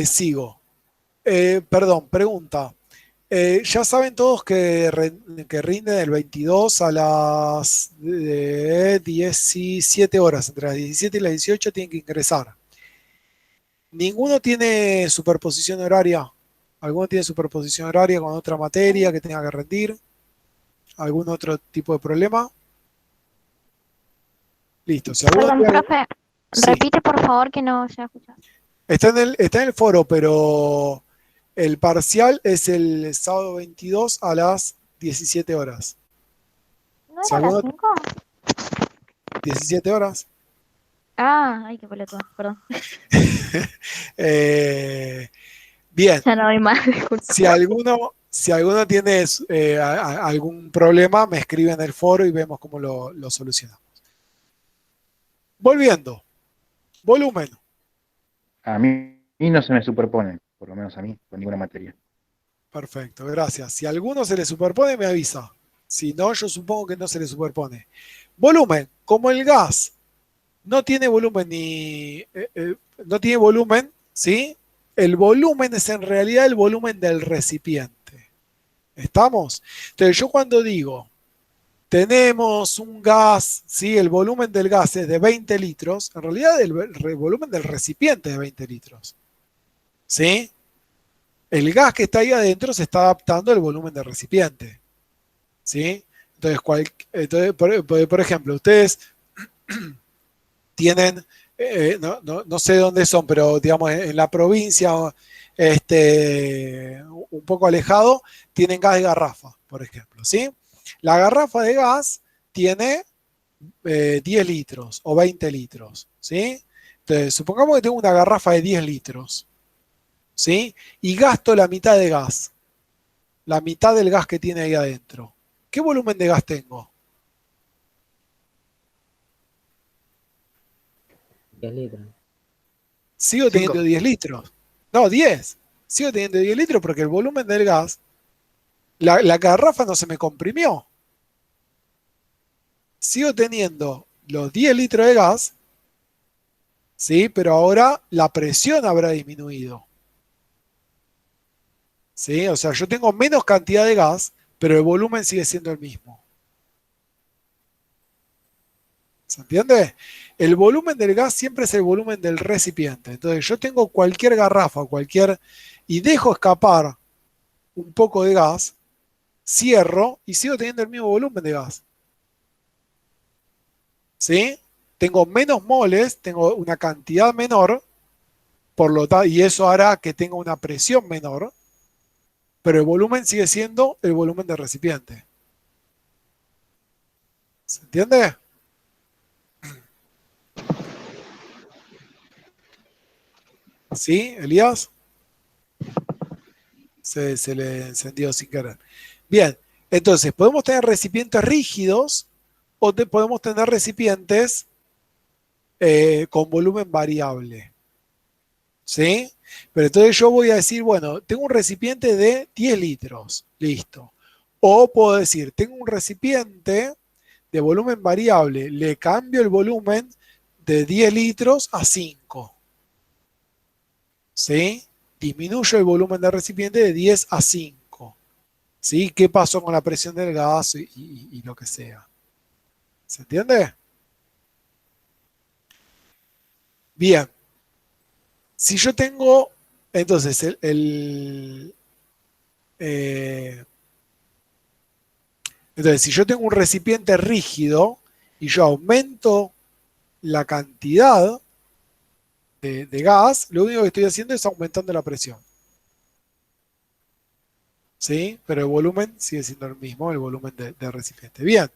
Sigo. Perdón, pregunta. Ya saben todos que rinde del 22 a las 17 horas, entre las 17 y las 18 tienen que ingresar. ¿Ninguno tiene superposición horaria? ¿Alguno tiene superposición horaria con otra materia que tenga que rendir? ¿Algún otro tipo de problema? Listo. Si alguno Perdón, tiene- profe, Sí. repite por favor que no se ha escuchado. Está en el foro, pero el parcial es el sábado 22 a las 17 horas. ¿No Si era a las alguno, 5? 17 horas. Ah, ay, qué pelotudo, perdón. Eh, bien, Ya no doy más, disculpa. si alguno tiene algún problema, me escribe en el foro y vemos cómo lo solucionamos. Volviendo, volumen. A mí no se me superponen, por lo menos a mí, con ninguna materia. Perfecto, gracias. Si a alguno se le superpone, me avisa. Si no, yo supongo que no se le superpone. Volumen, como el gas no tiene volumen no tiene volumen, ¿sí? El volumen es en realidad el volumen del recipiente. ¿Estamos? Entonces yo cuando digo, tenemos un gas, ¿sí? El volumen del gas es de 20 litros, en realidad el volumen del recipiente es de 20 litros. ¿Sí? El gas que está ahí adentro se está adaptando al volumen del recipiente. ¿Sí? Entonces, por ejemplo, ustedes tienen, no sé dónde son, pero digamos en la provincia, un poco alejado, tienen gas de garrafa, por ejemplo. ¿Sí? La garrafa de gas tiene 10 litros o 20 litros. ¿Sí? Entonces, supongamos que tengo una garrafa de 10 litros. ¿Sí? Y gasto la mitad de gas, la mitad del gas que tiene ahí adentro. ¿Qué volumen de gas tengo? 10 litros. Sigo teniendo 5. 10 litros. No, 10. Sigo teniendo 10 litros porque el volumen del gas, la garrafa no se me comprimió. Sigo teniendo los 10 litros de gas, ¿sí? Pero ahora la presión habrá disminuido. ¿Sí? O sea, yo tengo menos cantidad de gas, pero el volumen sigue siendo el mismo. ¿Se entiende? El volumen del gas siempre es el volumen del recipiente. Entonces yo tengo cualquier garrafa, y dejo escapar un poco de gas, cierro y sigo teniendo el mismo volumen de gas. ¿Sí? Tengo menos moles, tengo una cantidad menor, y eso hará que tenga una presión menor, pero el volumen sigue siendo el volumen del recipiente. ¿Se entiende? ¿Sí, Elías? Se le encendió sin querer. Bien, entonces podemos tener recipientes rígidos o podemos tener recipientes con volumen variable. ¿Sí? Pero entonces yo voy a decir, bueno, tengo un recipiente de 10 litros, listo. O puedo decir, tengo un recipiente de volumen variable, le cambio el volumen de 10 litros a 5. ¿Sí? Disminuyo el volumen del recipiente de 10 a 5. ¿Sí? ¿Qué pasó con la presión del gas y lo que sea? ¿Se entiende? Bien. Si yo tengo, entonces, entonces, si yo tengo un recipiente rígido y yo aumento la cantidad de gas, lo único que estoy haciendo es aumentando la presión. ¿Sí? Pero el volumen sigue siendo el mismo, el volumen del recipiente. Bien.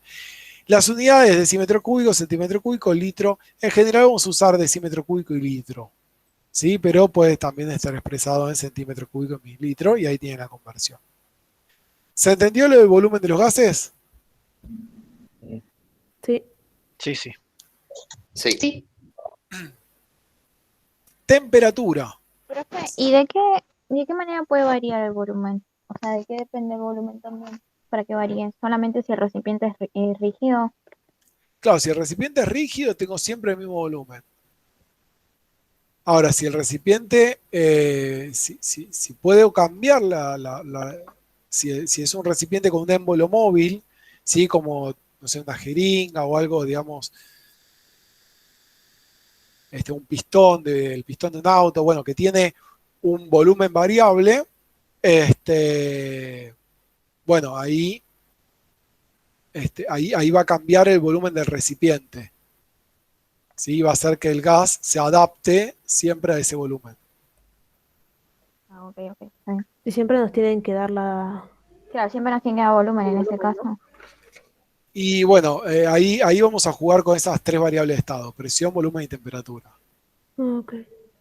Las unidades, decímetro cúbico, centímetro cúbico, litro. En general vamos a usar decímetro cúbico y litro. ¿Sí? Pero puede también estar expresado en centímetro cúbico y mililitro y ahí tiene la conversión. ¿Se entendió lo del volumen de los gases? Sí. Sí, sí. Sí. Temperatura. Profe, ¿y de qué manera puede variar el volumen? O sea, ¿de qué depende el volumen también para que varíe? ¿Solamente si el recipiente es rígido? Claro, si el recipiente es rígido, tengo siempre el mismo volumen. Ahora, si el recipiente, si puedo cambiar si es un recipiente con un émbolo móvil, ¿sí? Como, no sé, una jeringa o algo, digamos, un pistón, el pistón de un auto, bueno, que tiene un volumen variable, bueno, ahí va a cambiar el volumen del recipiente. ¿Sí? Va a hacer que el gas se adapte siempre a ese volumen. Ah, ok, ok. Está bien. Y siempre nos tienen que dar la... Claro, siempre nos tiene que dar volumen en ese caso. Y bueno, ahí vamos a jugar con esas tres variables de estado: presión, volumen y temperatura. Ok.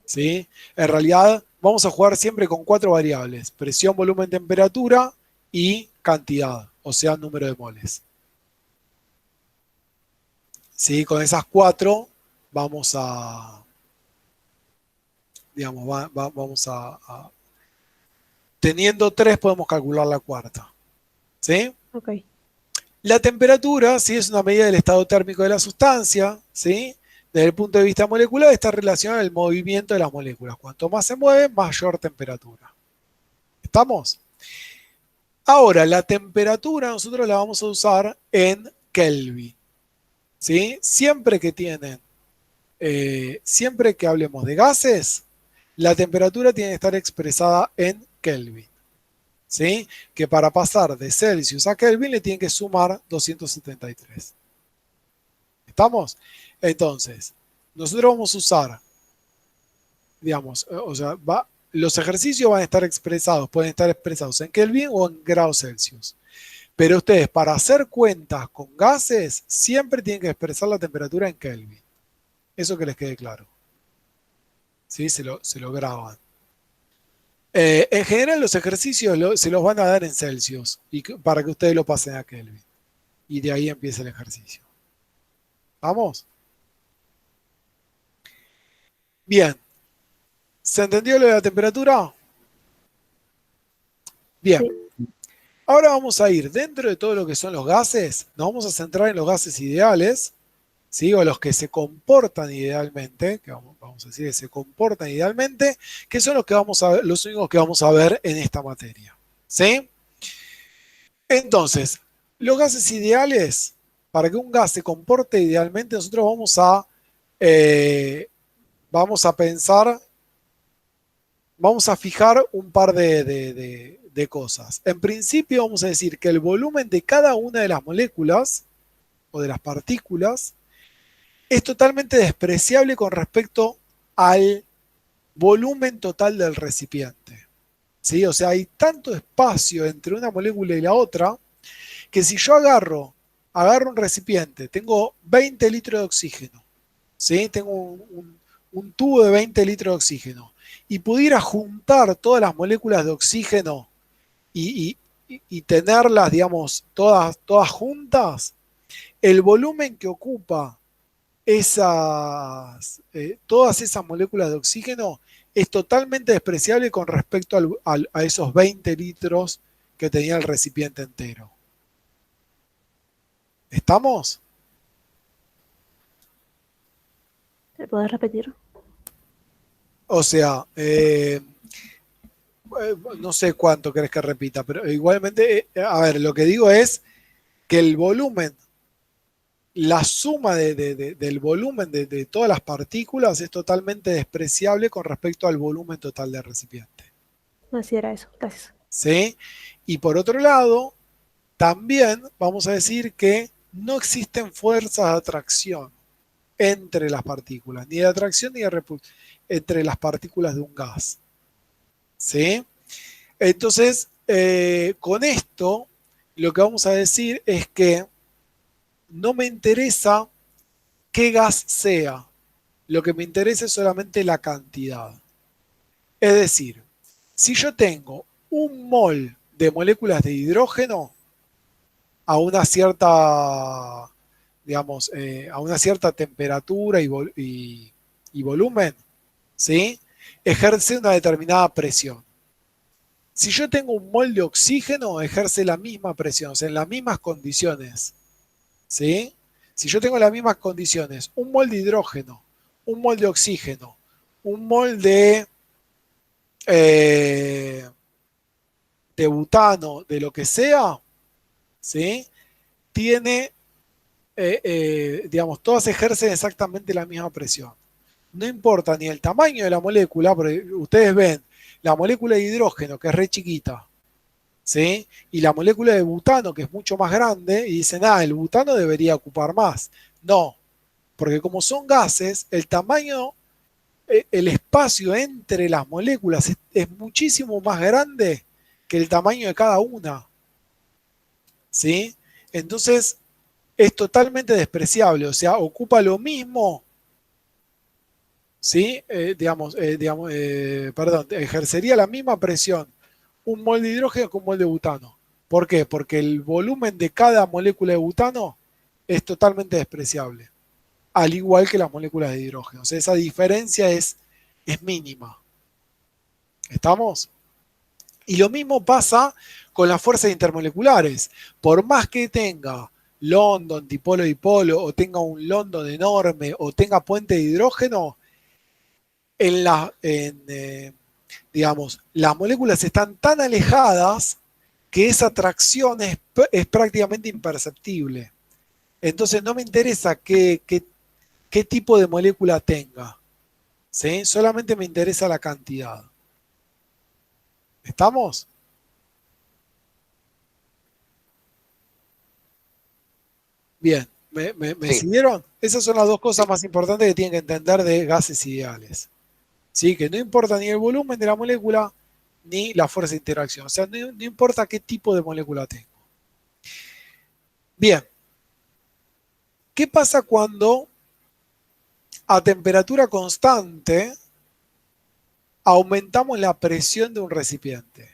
¿Sí? En realidad vamos a jugar siempre con cuatro variables: presión, volumen, temperatura y cantidad, o sea, número de moles. ¿Sí? Con esas cuatro vamos a, digamos, vamos teniendo tres podemos calcular la cuarta. ¿Sí? Ok. La temperatura, ¿sí? Es una medida del estado térmico de la sustancia, ¿sí? Desde el punto de vista molecular está relacionada al movimiento de las moléculas. Cuanto más se mueve, mayor temperatura. ¿Estamos? Ahora, la temperatura nosotros la vamos a usar en Kelvin, ¿sí? Siempre que hablemos de gases, la temperatura tiene que estar expresada en Kelvin, ¿sí? Que para pasar de Celsius a Kelvin le tienen que sumar 273. ¿Estamos? Entonces, nosotros vamos a usar, digamos, o sea, los ejercicios van a estar expresados, pueden estar expresados en Kelvin o en grados Celsius. Pero ustedes, para hacer cuentas con gases, siempre tienen que expresar la temperatura en Kelvin. Eso que les quede claro. ¿Sí? Se lo graban. En general, los ejercicios se los van a dar en Celsius para que ustedes lo pasen a Kelvin. Y de ahí empieza el ejercicio. ¿Vamos? Bien. ¿Se entendió lo de la temperatura? Bien. Sí. Ahora vamos a ir dentro de todo lo que son los gases. Nos vamos a centrar en los gases ideales, ¿sí? O los que se comportan idealmente, que vamos a decir que se comportan idealmente, que son los que vamos a ver, los únicos que vamos a ver en esta materia. ¿Sí? Entonces, los gases ideales, para que un gas se comporte idealmente, nosotros vamos a pensar, vamos a fijar un par de cosas. En principio vamos a decir que el volumen de cada una de las moléculas o de las partículas es totalmente despreciable con respecto al volumen total del recipiente. ¿Sí? O sea, hay tanto espacio entre una molécula y la otra que si yo agarro un recipiente, tengo 20 litros de oxígeno, ¿sí? Tengo un tubo de 20 litros de oxígeno y pudiera juntar todas las moléculas de oxígeno y tenerlas, digamos, todas juntas, el volumen que ocupa todas esas moléculas de oxígeno es totalmente despreciable con respecto a esos 20 litros que tenía el recipiente entero. ¿Estamos? ¿Te puedes repetir? O sea, no sé cuánto querés que repita, pero igualmente, a ver, lo que digo es que el volumen, la suma del volumen de todas las partículas es totalmente despreciable con respecto al volumen total del recipiente. Así era eso. Gracias. ¿Sí? Y por otro lado, también vamos a decir que no existen fuerzas de atracción entre las partículas, ni de atracción ni de repulsión, entre las partículas de un gas. ¿Sí? Entonces, con esto, lo que vamos a decir es que no me interesa qué gas sea, lo que me interesa es solamente la cantidad. Es decir, si yo tengo un mol de moléculas de hidrógeno a una cierta, digamos, a una cierta temperatura y volumen, ¿sí? Ejerce una determinada presión. Si yo tengo un mol de oxígeno, ejerce la misma presión, o sea, en las mismas condiciones, ¿sí? Si yo tengo las mismas condiciones, un mol de hidrógeno, un mol de oxígeno un mol de butano, de lo que sea, ¿sí? Tiene, digamos, todas ejercen exactamente la misma presión. No importa ni el tamaño de la molécula, porque ustedes ven la molécula de hidrógeno, que es re chiquita, ¿sí? Y la molécula de butano, que es mucho más grande, y dicen, el butano debería ocupar más. No, porque como son gases, el tamaño, el espacio entre las moléculas es muchísimo más grande que el tamaño de cada una, ¿sí? Entonces, es totalmente despreciable, o sea, ocupa lo mismo, ¿sí? Perdón, ejercería la misma presión un mol de hidrógeno que un mol de butano. ¿Por qué? Porque el volumen de cada molécula de butano es totalmente despreciable, al igual que las moléculas de hidrógeno. O sea, esa diferencia es mínima. ¿Estamos? Y lo mismo pasa con las fuerzas intermoleculares. Por más que tenga London, dipolo-dipolo, o tenga un London enorme, o tenga puente de hidrógeno, digamos, las moléculas están tan alejadas que esa atracción es prácticamente imperceptible. Entonces no me interesa qué tipo de molécula tenga, ¿sí? Solamente me interesa la cantidad. ¿Estamos? Bien, ¿me Sí. siguieron? Esas son las dos cosas más importantes que tienen que entender de gases ideales. ¿Sí? Que no importa ni el volumen de la molécula ni la fuerza de interacción. O sea, no importa qué tipo de molécula tengo. Bien, ¿qué pasa cuando a temperatura constante aumentamos la presión de un recipiente?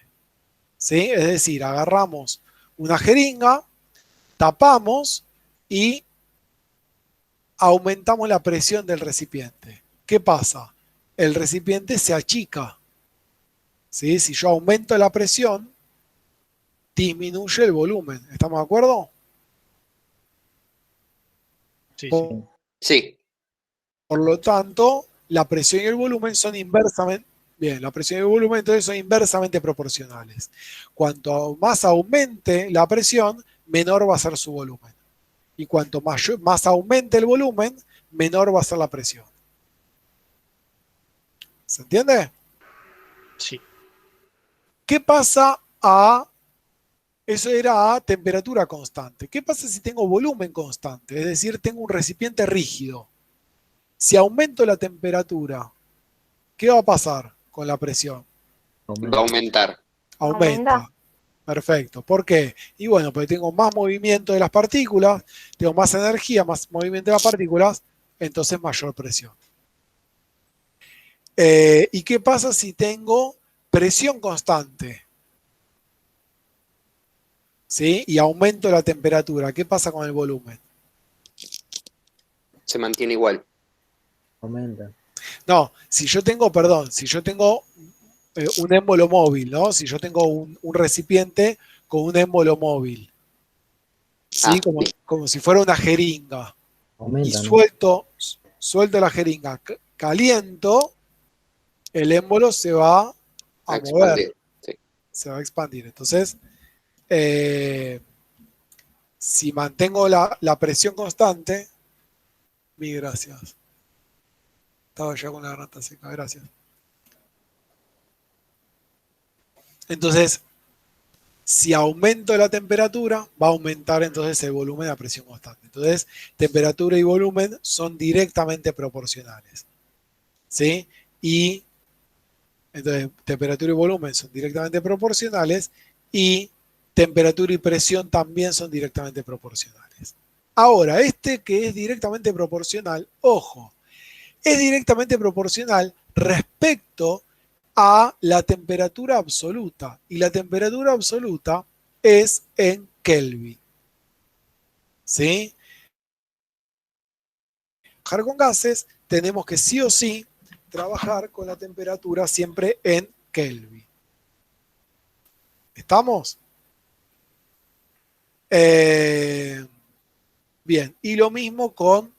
¿Sí? Es decir, agarramos una jeringa, tapamos y aumentamos la presión del recipiente. ¿Qué pasa? El recipiente se achica. ¿Sí? Si yo aumento la presión, disminuye el volumen. ¿Estamos de acuerdo? Sí, sí. Por, Sí. por lo tanto, la presión y el volumen son inversamente, bien, la presión y el volumen entonces son inversamente proporcionales. Cuanto más aumente la presión, menor va a ser su volumen. Y cuanto más aumente el volumen, menor va a ser la presión. ¿Se entiende? Sí. ¿Qué pasa eso era a temperatura constante? ¿Qué pasa si tengo volumen constante? Es decir, tengo un recipiente rígido. Si aumento la temperatura, ¿qué va a pasar con la presión? Va a aumentar. Aumenta. Perfecto. ¿Por qué? Y bueno, porque tengo más movimiento de las partículas, tengo más energía, más movimiento de las partículas, entonces mayor presión. ¿Y qué pasa si tengo presión constante? ¿Sí? Y aumento la temperatura. ¿Qué pasa con el volumen? Se mantiene igual. Aumenta. No, si yo tengo un émbolo móvil, ¿no? Si yo tengo un recipiente con un émbolo móvil, ¿sí? Como si fuera una jeringa. Y Aumenta, ¿no? suelto la jeringa, caliento, el émbolo se va a mover, Expandir. Sí. se va a expandir. Entonces, si mantengo la presión constante, gracias. Estaba ya con la garganta seca, gracias. Entonces, si aumento la temperatura, va a aumentar entonces el volumen de la presión constante. Entonces, temperatura y volumen son directamente proporcionales. ¿Sí? Y entonces, temperatura y volumen son directamente proporcionales y temperatura y presión también son directamente proporcionales. Ahora, este que es directamente proporcional, ojo, es directamente proporcional respecto a la temperatura absoluta. Y la temperatura absoluta es en Kelvin. ¿Sí? Trabajar con gases, tenemos que sí o sí trabajar con la temperatura siempre en Kelvin. ¿Estamos? Bien, y lo mismo con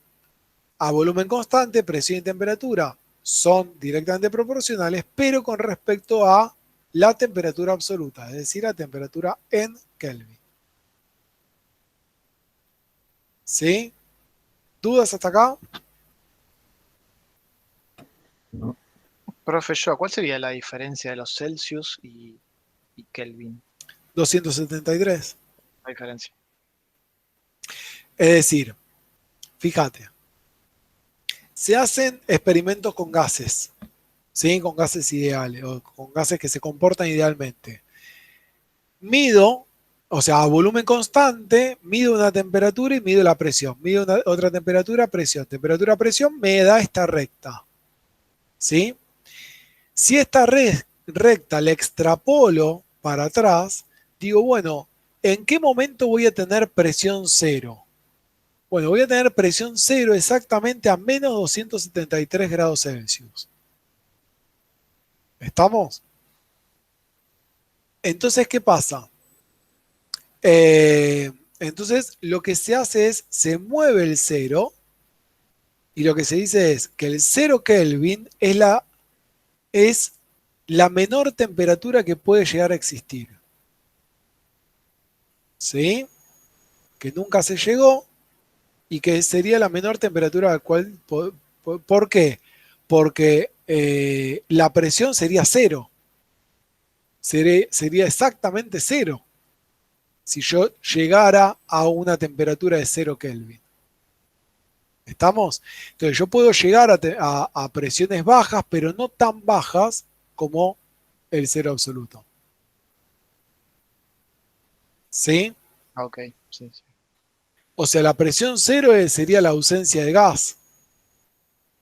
a volumen constante, presión y temperatura son directamente proporcionales, pero con respecto a la temperatura absoluta, es decir, a temperatura en Kelvin. ¿Sí? ¿Dudas hasta acá? No. Profe, yo, ¿cuál sería la diferencia de los Celsius y Kelvin? 273. La diferencia. Es decir, fíjate, se hacen experimentos con gases, ¿sí? Con gases ideales o con gases que se comportan idealmente. Mido, o sea, a volumen constante, mido una temperatura y mido la presión. Mido otra temperatura, presión. Temperatura, presión me da esta recta. ¿Sí? Si esta recta la extrapolo para atrás, digo, bueno, ¿en qué momento voy a tener presión cero? Bueno, voy a tener presión cero exactamente a menos 273 grados Celsius. ¿Estamos? Entonces, ¿qué pasa? Entonces, lo que se hace es, se mueve el cero y lo que se dice es que el 0 Kelvin es la menor temperatura que puede llegar a existir. ¿Sí? Que nunca se llegó y que sería la menor temperatura a la cual... ¿Por qué? Porque la presión sería cero. Sería exactamente cero si yo llegara a una temperatura de 0 Kelvin. ¿Estamos? Entonces yo puedo llegar a presiones bajas, pero no tan bajas como el cero absoluto. ¿Sí? Ok, sí, sí. O sea, la presión cero sería la ausencia de gas.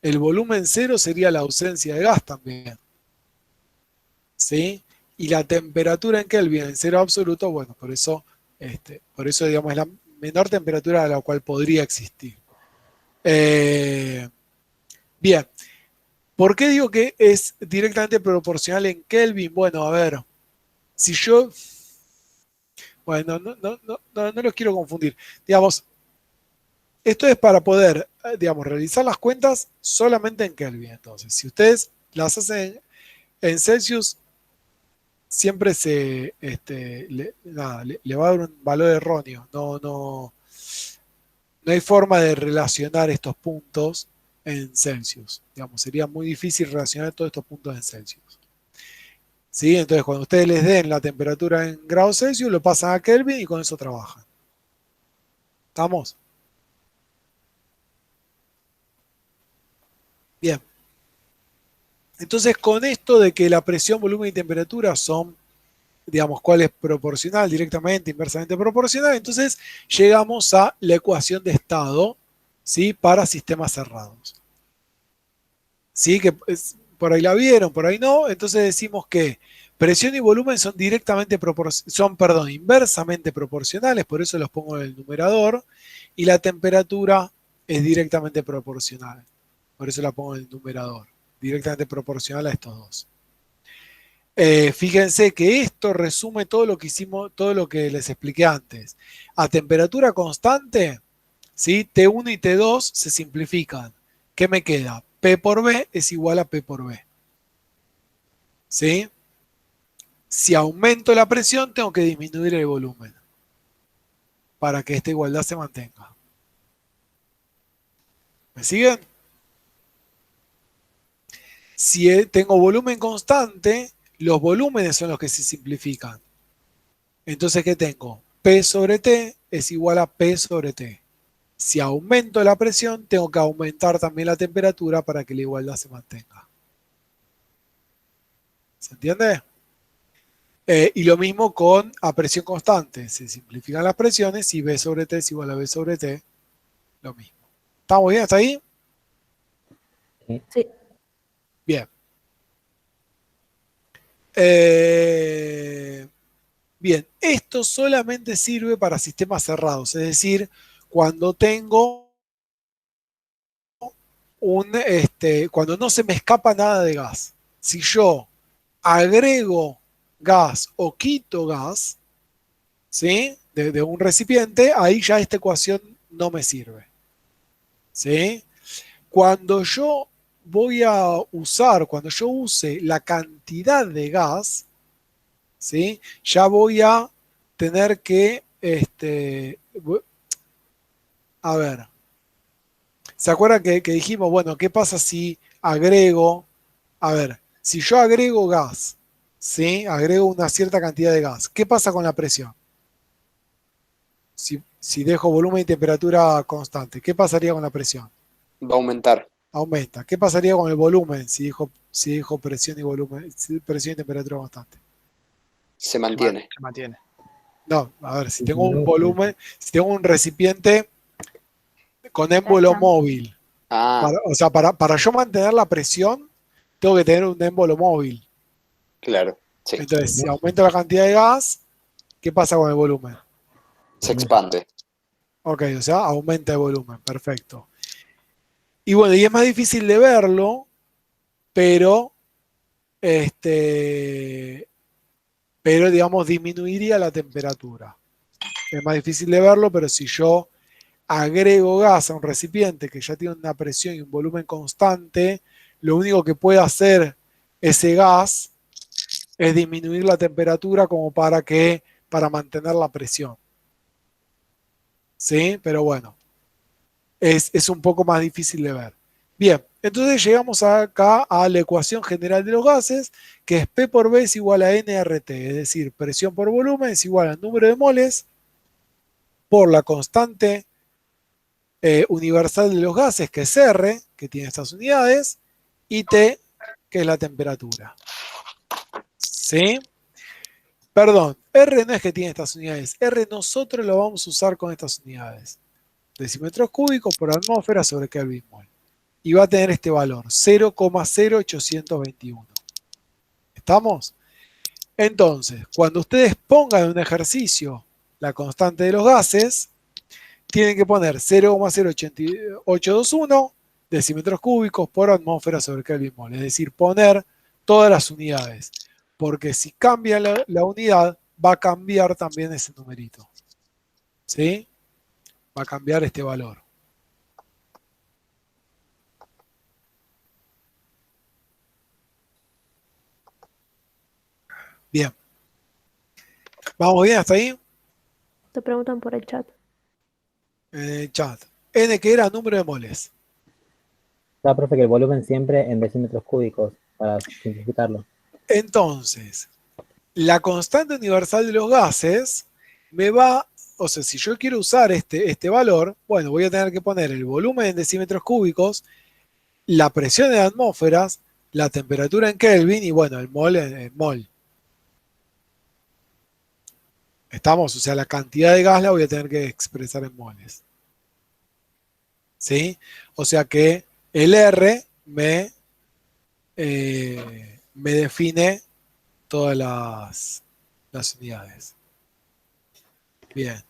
El volumen cero sería la ausencia de gas también. ¿Sí? Y la temperatura en Kelvin, en cero absoluto, bueno, por eso digamos, es la menor temperatura a la cual podría existir. Bien, ¿por qué digo que es directamente proporcional en Kelvin? Bueno, a ver, si yo... Bueno, no los quiero confundir. Digamos, esto es para poder, digamos, realizar las cuentas solamente en Kelvin. Entonces, si ustedes las hacen en Celsius, siempre le va a dar un valor erróneo. No hay forma de relacionar estos puntos en Celsius. Digamos, sería muy difícil relacionar todos estos puntos en Celsius. ¿Sí? Entonces, cuando ustedes les den la temperatura en grados Celsius, lo pasan a Kelvin y con eso trabajan. ¿Estamos? Bien. Entonces, con esto de que la presión, volumen y temperatura son, digamos, cuál es proporcional, directamente, inversamente proporcional, entonces llegamos a la ecuación de estado, ¿sí? Para sistemas cerrados. ¿Sí? Que por ahí la vieron, por ahí no. Entonces decimos que presión y volumen son inversamente proporcionales, por eso los pongo en el numerador, y la temperatura es directamente proporcional, por eso la pongo en el numerador, directamente proporcional a estos dos. Fíjense que esto resume todo lo que hicimos, todo lo que les expliqué antes. A temperatura constante, ¿sí? T1 y T2 se simplifican. ¿Qué me queda? P por B es igual a P por B. ¿Sí? Si aumento la presión, tengo que disminuir el volumen para que esta igualdad se mantenga. ¿Me siguen? Si tengo volumen constante, los volúmenes son los que se simplifican. Entonces, ¿qué tengo? P sobre T es igual a P sobre T. Si aumento la presión, tengo que aumentar también la temperatura para que la igualdad se mantenga. ¿Se entiende? Y lo mismo con a presión constante. Se simplifican las presiones y B sobre T es igual a B sobre T. Lo mismo. ¿Estamos bien hasta ahí? Sí. Bien. Bien, esto solamente sirve para sistemas cerrados, es decir, cuando tengo cuando no se me escapa nada de gas. Si yo agrego gas o quito gas, ¿sí? De un recipiente, ahí ya esta ecuación no me sirve. ¿Sí? Cuando yo voy a usar, cuando yo use la cantidad de gas, ¿sí? Ya voy a tener que, a ver, ¿se acuerdan que dijimos, bueno, qué pasa si agrego, a ver, si yo agrego gas, ¿sí? Agrego una cierta cantidad de gas, ¿qué pasa con la presión? Si dejo volumen y temperatura constante, ¿qué pasaría con la presión? Va a aumentar. Aumenta. ¿Qué pasaría con el volumen si dejo presión y volumen, presión y temperatura constante? Se mantiene. Se mantiene. No, a ver, si tengo un Disminuye. volumen, si tengo un recipiente con émbolo Tachan. móvil, Ah, o sea, para yo mantener la presión, tengo que tener un émbolo móvil. claro. Sí. Entonces, si Disminuye. aumento la cantidad de gas, ¿qué pasa con el volumen? Se expande. Ok, o sea, aumenta el volumen, perfecto. Y bueno, y es más difícil de verlo, pero este, pero digamos disminuiría la temperatura. Es más difícil de verlo, pero si yo agrego gas a un recipiente que ya tiene una presión y un volumen constante, lo único que puede hacer ese gas es disminuir la temperatura como para mantener la presión. ¿Sí? Pero bueno, es un poco más difícil de ver. Bien, entonces llegamos acá a la ecuación general de los gases, que es P por B es igual a nRT, es decir, presión por volumen es igual al número de moles por la constante universal de los gases, que es R, que tiene estas unidades, y T, que es la temperatura. ¿Sí? Perdón, R no es que tiene estas unidades, R nosotros lo vamos a usar con estas unidades. Decímetros cúbicos por atmósfera sobre Kelvin mol. Y va a tener este valor, 0,0821. ¿Estamos? Entonces, cuando ustedes pongan en un ejercicio la constante de los gases, tienen que poner 0,0821 decímetros cúbicos por atmósfera sobre Kelvin mol. Es decir, poner todas las unidades. Porque si cambia la unidad, va a cambiar también ese numerito. ¿Sí? Va a cambiar este valor. Bien. ¿Vamos bien hasta ahí? Te preguntan por el chat. En el chat. N que era número de moles. Está, profe, que el volumen siempre en decímetros cúbicos, para simplificarlo. Entonces, la constante universal de los gases me va, o sea, si yo quiero usar este valor, bueno, voy a tener que poner el volumen en decímetros cúbicos, la presión en atmósferas, la temperatura en Kelvin y bueno, el mol en mol. ¿Estamos? O sea, la cantidad de gas la voy a tener que expresar en moles. ¿Sí? O sea que el R me define todas las unidades. Bien.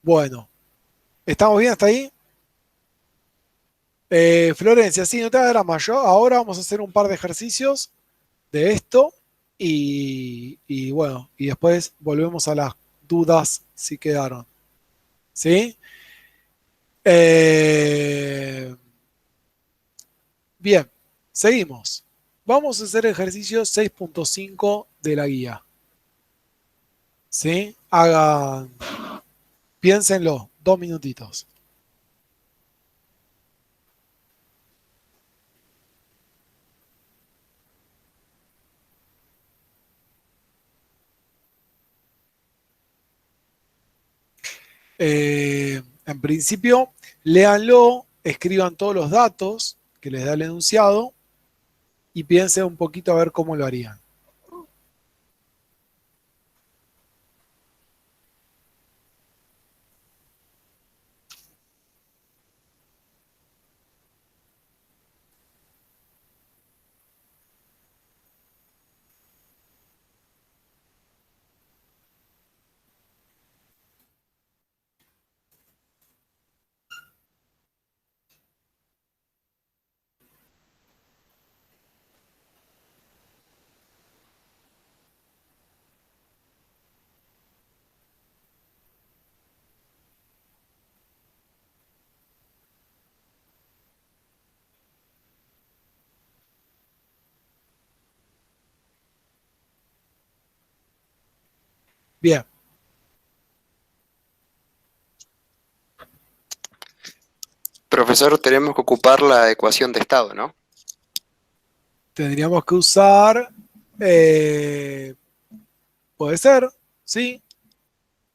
Bueno, ¿estamos bien hasta ahí? Florencia, sí, no te hagas drama. Yo ahora vamos a hacer un par de ejercicios de esto y bueno, y después volvemos a las dudas si quedaron. ¿Sí? Eh, bien, seguimos. Vamos a hacer ejercicio 6.5 de la guía. ¿Sí? Piénsenlo, 2 minutitos. En principio, léanlo, escriban todos los datos que les da el enunciado y piensen un poquito a ver cómo lo harían. Bien. Profesor, tenemos que ocupar la ecuación de estado, ¿no? Tendríamos que usar, puede ser, ¿sí?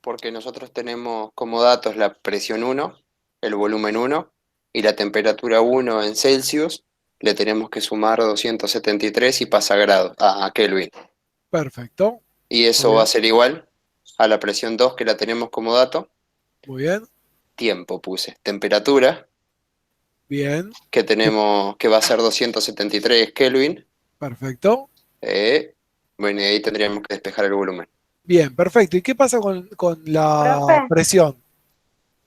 Porque nosotros tenemos como datos la presión 1, el volumen 1 y la temperatura 1 en Celsius. Le tenemos que sumar 273 y pasa a grados, a Kelvin. Perfecto. Y Muy eso va bien. a ser igual a la presión 2 que la tenemos como dato. Muy bien. Tiempo puse. Temperatura, Bien. que tenemos que va a ser 273 Kelvin. Perfecto. Bueno, y ahí tendríamos que despejar el volumen. Bien, perfecto. ¿Y qué pasa con la Profe, presión?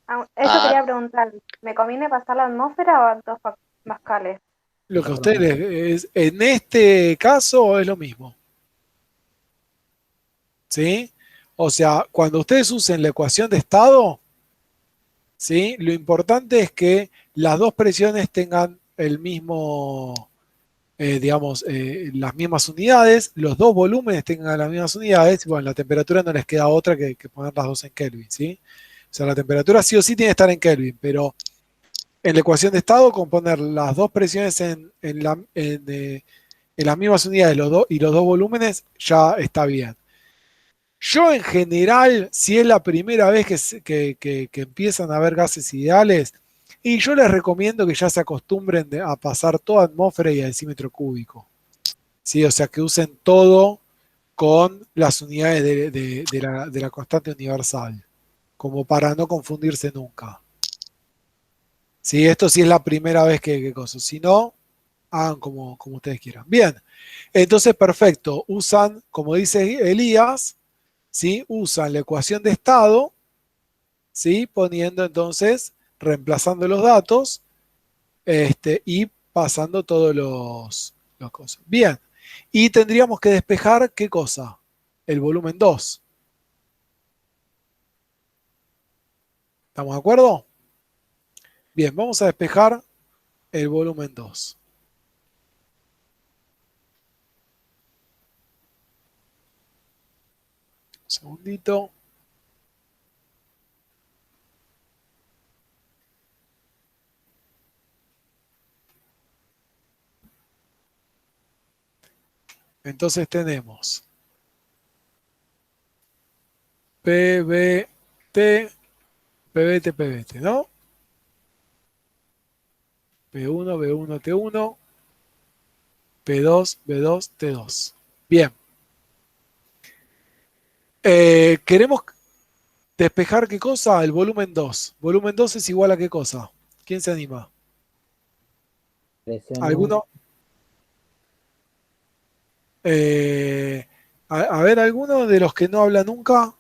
eso Ah, quería preguntar. ¿Me conviene pasar la atmósfera o a 2 pascales? Lo que a ustedes en este caso es lo mismo. ¿Sí? O sea, cuando ustedes usen la ecuación de estado, ¿sí? Lo importante es que las dos presiones tengan el mismo, digamos, las mismas unidades, los dos volúmenes tengan las mismas unidades, y bueno, la temperatura no les queda otra que poner las dos en Kelvin, ¿sí? O sea, la temperatura sí o sí tiene que estar en Kelvin, pero en la ecuación de estado, con poner las dos presiones en las mismas unidades y los dos volúmenes, ya está bien. Yo en general, si es la primera vez que empiezan a haber gases ideales, y yo les recomiendo que ya se acostumbren a pasar toda atmósfera y a decímetro cúbico. ¿Sí? O sea, que usen todo con las unidades de la constante universal, como para no confundirse nunca. ¿Sí? Esto sí es la primera vez que cosa. Si no, hagan como ustedes quieran. Bien, entonces perfecto. Usan, como dice Elías, ¿sí? Usan la ecuación de estado, ¿sí? Poniendo entonces, reemplazando los datos y pasando todos los cosas. Bien, y tendríamos que despejar, ¿qué cosa? El volumen 2. ¿Estamos de acuerdo? Bien, vamos a despejar el volumen 2. Un segundito. Entonces tenemos PBT, PBT, PBT, ¿no? P1, B1, T1, P2, B2, T2. Bien. Queremos despejar qué cosa? El volumen 2. Volumen 2 es igual a qué cosa. ¿Quién se anima? Presión 1, ¿Alguno? A ver, ¿alguno de los que no habla nunca?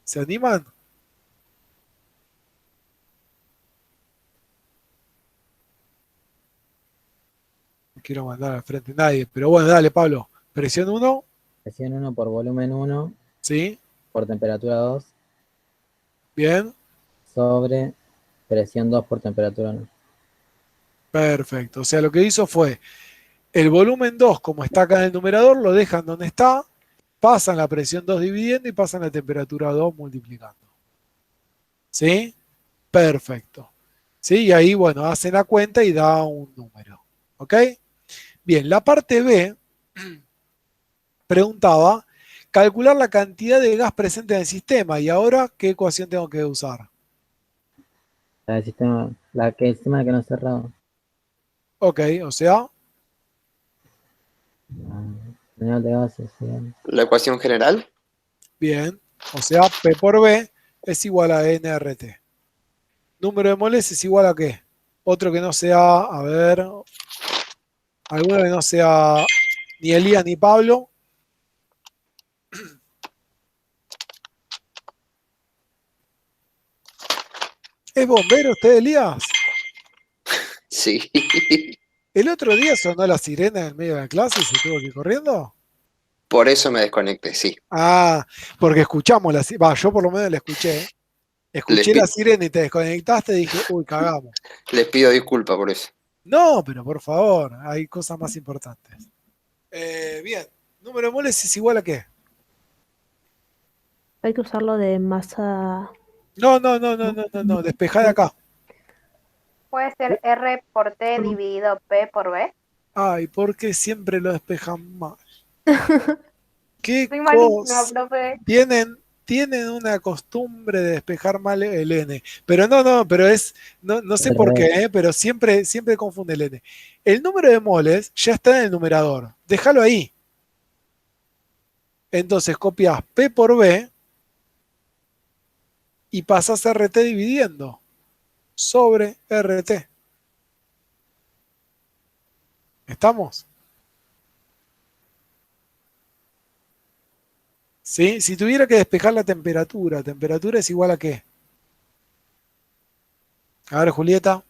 ¿Se animan? No quiero mandar al frente a nadie, pero bueno, dale, Pablo. Presión 1, presión 1 por volumen 1 ¿sí? por temperatura 2 Bien, sobre presión 2 por temperatura 1. perfecto. O sea, lo que hizo fue el volumen 2, como está acá en el numerador, lo dejan donde está, pasan la presión 2 dividiendo y pasan la temperatura 2 multiplicando. ¿Sí? Perfecto. ¿Sí? Y ahí, bueno, hacen la cuenta y da un número. ¿Ok? Bien, la parte B preguntaba calcular la cantidad de gas presente en el sistema. Y ahora, ¿qué ecuación tengo que usar? El sistema que no es cerrado. Ok, o sea, General de gases, digamos. la ecuación general. bien. O sea, P por B es igual a nRT. Número de moles es igual a qué? Otro que no sea, a ver, alguno que no sea ni Elías ni Pablo. ¿Es bombero usted, Elías? Sí. ¿El otro día sonó la sirena en el medio de la clase y se tuvo que ir corriendo? Por eso me desconecté, sí. Ah, porque escuchamos la sirena. Yo por lo menos la escuché. Les, Escuché la pi- sirena y te desconectaste y dije, uy, cagamos. les pido disculpas por eso. No, pero por favor, hay cosas más importantes. Bien, número de moles es igual a qué? Hay que usarlo de masa. No, despejá de acá. Puede ser R por T dividido P por B. Ay, ¿por qué siempre lo despejan mal? ¿Qué Soy malísima, cosa? profe. Tienen una costumbre de despejar mal el N. Pero pero no sé Al por revés. qué, pero siempre confunde el N. El número de moles ya está en el numerador. Déjalo ahí. Entonces copias P por B y pasás RT dividiendo sobre RT. ¿Estamos? ¿Sí? Si tuviera que despejar la temperatura, ¿temperatura es igual a qué? A ver, Julieta.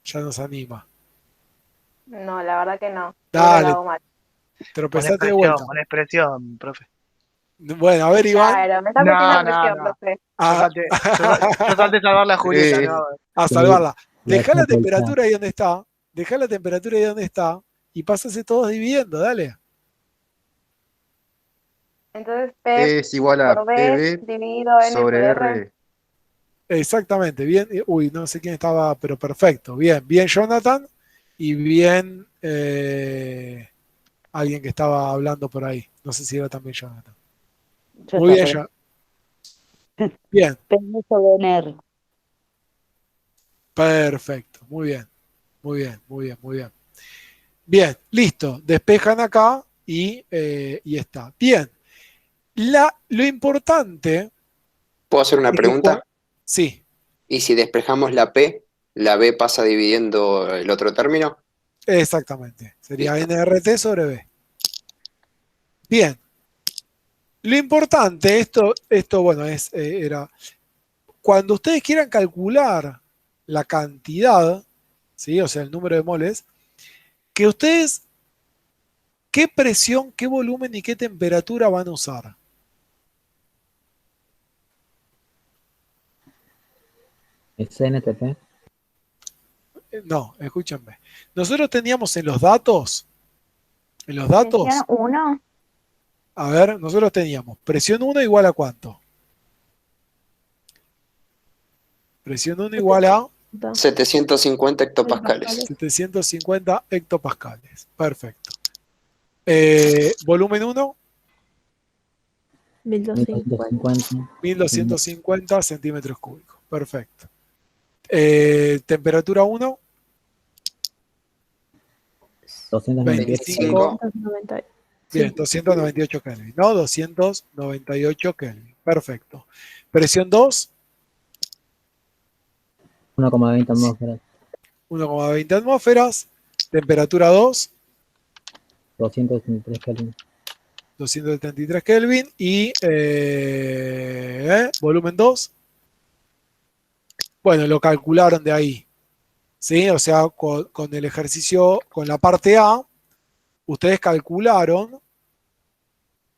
Ya nos anima. No, la verdad que no. Seguro lo Dale, hago mal. tropezate de vuelta. Pon expresión, profe. Bueno, a ver, Iván. Claro, me está metiendo presión, No. profe. A, Yo traté de salvar la Julieta, Sí. ¿no? a salvarla. La Dejá la chapa temperatura ahí donde está. Dejá la temperatura ahí donde está. Y pásase todos dividiendo, dale. Entonces P Es igual a por B PB dividido N por sobre R. R. Exactamente, bien. Uy, no sé quién estaba, pero perfecto. Bien, Jonathan. Y bien alguien que estaba hablando por ahí. No sé si era también Jonathan. Yo Muy bien, estaba Bien, PB sobre NR. perfecto. Muy bien. Bien, listo. Despejan acá y está. Bien. Lo importante ¿Puedo hacer una es que pregunta? sí, ¿Y si despejamos la P, la B pasa dividiendo el otro término? exactamente. Sería Listo. NRT sobre B. Bien. Lo importante, esto bueno, era cuando ustedes quieran calcular la cantidad, ¿sí? O sea, el número de moles, que ustedes qué presión, qué volumen y qué temperatura van a usar. ¿Es NTP? No, escúchenme. Nosotros teníamos en los datos, Presión 1, a ver, nosotros teníamos presión 1 igual a cuánto. Presión 1 igual a 750 hectopascales. 750 hectopascales. Perfecto. Volumen 1, 1250. 1250. 1250 centímetros cúbicos. Perfecto. Temperatura 1, 298. 25. 290. Bien, Sí. 298 Kelvin, ¿no? 298 Kelvin. Perfecto. Presión 2, 1,20 atmósferas. 1,20 atmósferas. Temperatura 2, 273 Kelvin. 273 Kelvin. Y volumen 2. Bueno, lo calcularon de ahí. ¿Sí? O sea, con el ejercicio, con la parte A, ustedes calcularon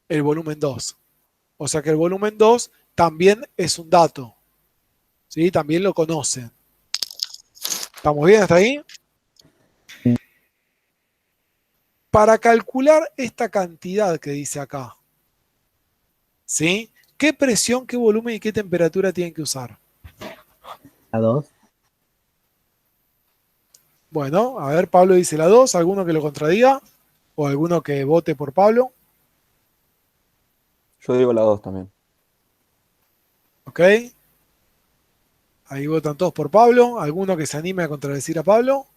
el volumen 2. O sea que el volumen 2 también es un dato. ¿Sí? También lo conocen. ¿Estamos bien hasta ahí? Para calcular esta cantidad que dice acá, ¿sí? ¿Qué presión, qué volumen y qué temperatura tienen que usar? A 2. Bueno, a ver, Pablo dice la 2, ¿alguno que lo contradiga? ¿O alguno que vote por Pablo? Yo digo la 2 también. ¿Ok? Ahí votan todos por Pablo. ¿Alguno que se anime a contradecir a Pablo?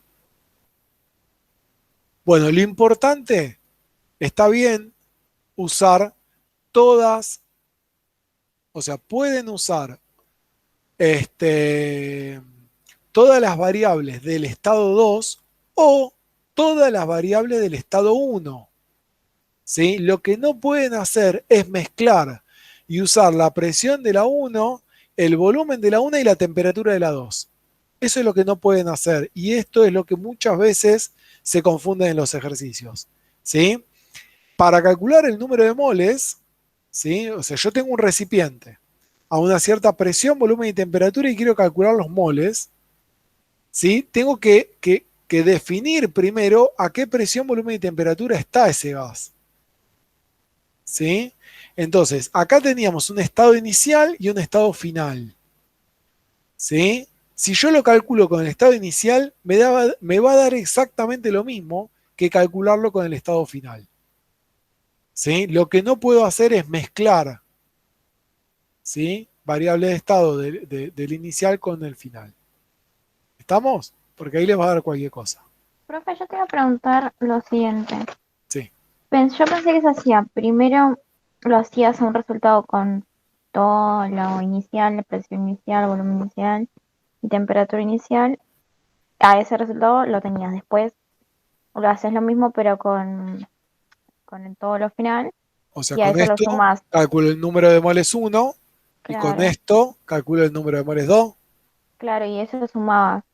Bueno, lo importante, está bien usar todas, o sea, pueden usar todas las variables del estado 2 o todas las variables del estado 1. ¿Sí? Lo que no pueden hacer es mezclar y usar la presión de la 1, el volumen de la 1 y la temperatura de la 2. Eso es lo que no pueden hacer y esto es lo que muchas veces se confunden en los ejercicios. ¿Sí? Para calcular el número de moles, ¿sí? O sea, yo tengo un recipiente a una cierta presión, volumen y temperatura y quiero calcular los moles, ¿sí? Tengo que que definir primero a qué presión, volumen y temperatura está ese gas. ¿Sí? Entonces, acá teníamos un estado inicial y un estado final. ¿Sí? Si yo lo calculo con el estado inicial, me va a dar exactamente lo mismo que calcularlo con el estado final. ¿Sí? Lo que no puedo hacer es mezclar, ¿sí?, variable de estado del inicial con el final. ¿Estamos? Porque ahí les va a dar cualquier cosa. Profe, yo te iba a preguntar lo siguiente. Sí. Yo pensé que se hacía, primero lo hacías a un resultado con todo lo inicial, la presión inicial, volumen inicial y temperatura inicial. A ese resultado lo tenías. Después lo haces lo mismo, pero con todo lo final. O sea, Y a con eso lo esto sumas. calculo el número de moles 1 y con Claro, esto calculo el número de moles 2. claro, y eso lo sumabas.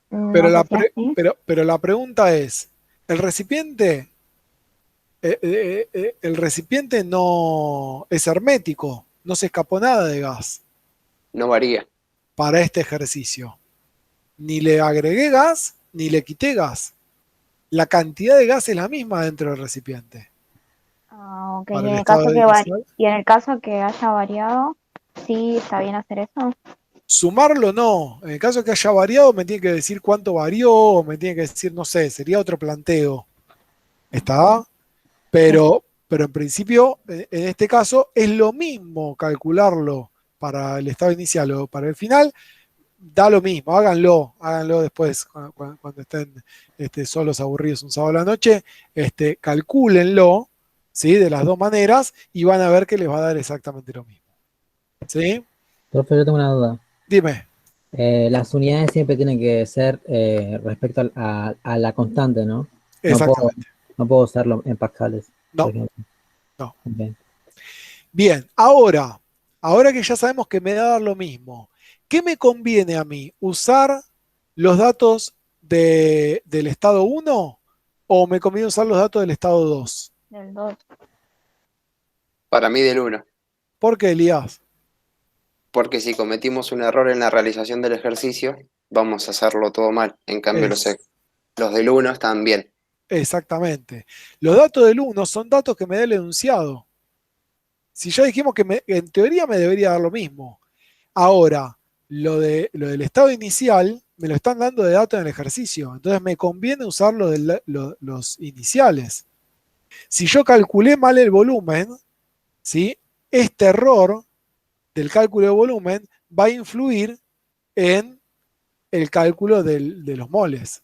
Pero No se la, hacía así. pero la pregunta es, ¿el recipiente, el recipiente no es hermético? No se escapó nada de gas No varía. para este ejercicio. Ni le agregué gas, ni le quité gas. La cantidad de gas es la misma dentro del recipiente. Ah, ok. Para el estado inicial. Y en el caso que haya variado, sí está bien hacer eso. Sumarlo no. En el caso que haya variado, me tiene que decir cuánto varió, o me tiene que decir, no sé, sería otro planteo. ¿Está? Pero en principio, en este caso, es lo mismo calcularlo para el estado inicial o para el final. Da lo mismo, háganlo después cuando estén solos, aburridos un sábado a la noche, calcúlenlo, ¿sí?, de las dos maneras y van a ver que les va a dar exactamente lo mismo. ¿Sí? Profe, yo tengo una duda. Dime. Las unidades siempre tienen que ser respecto a la constante, ¿no? Exactamente. No puedo usarlo en pascales, No, por ejemplo. no. Ok. Bien, ahora que ya sabemos que me va a dar lo mismo, ¿qué me conviene a mí? ¿Usar los datos del estado 1 o me conviene usar los datos del estado 2? Del 2. Para mí del 1. ¿Por qué, Elías? Porque si cometimos un error en la realización del ejercicio, vamos a hacerlo todo mal. En cambio, Es, los del 1 están bien. exactamente. Los datos del 1 son datos que me da el enunciado. Si ya dijimos que en teoría me debería dar lo mismo. Ahora, lo del estado inicial me lo están dando de datos en el ejercicio. Entonces me conviene usar los iniciales. Si yo calculé mal el volumen, ¿sí?, este error del cálculo de volumen va a influir en el cálculo de los moles.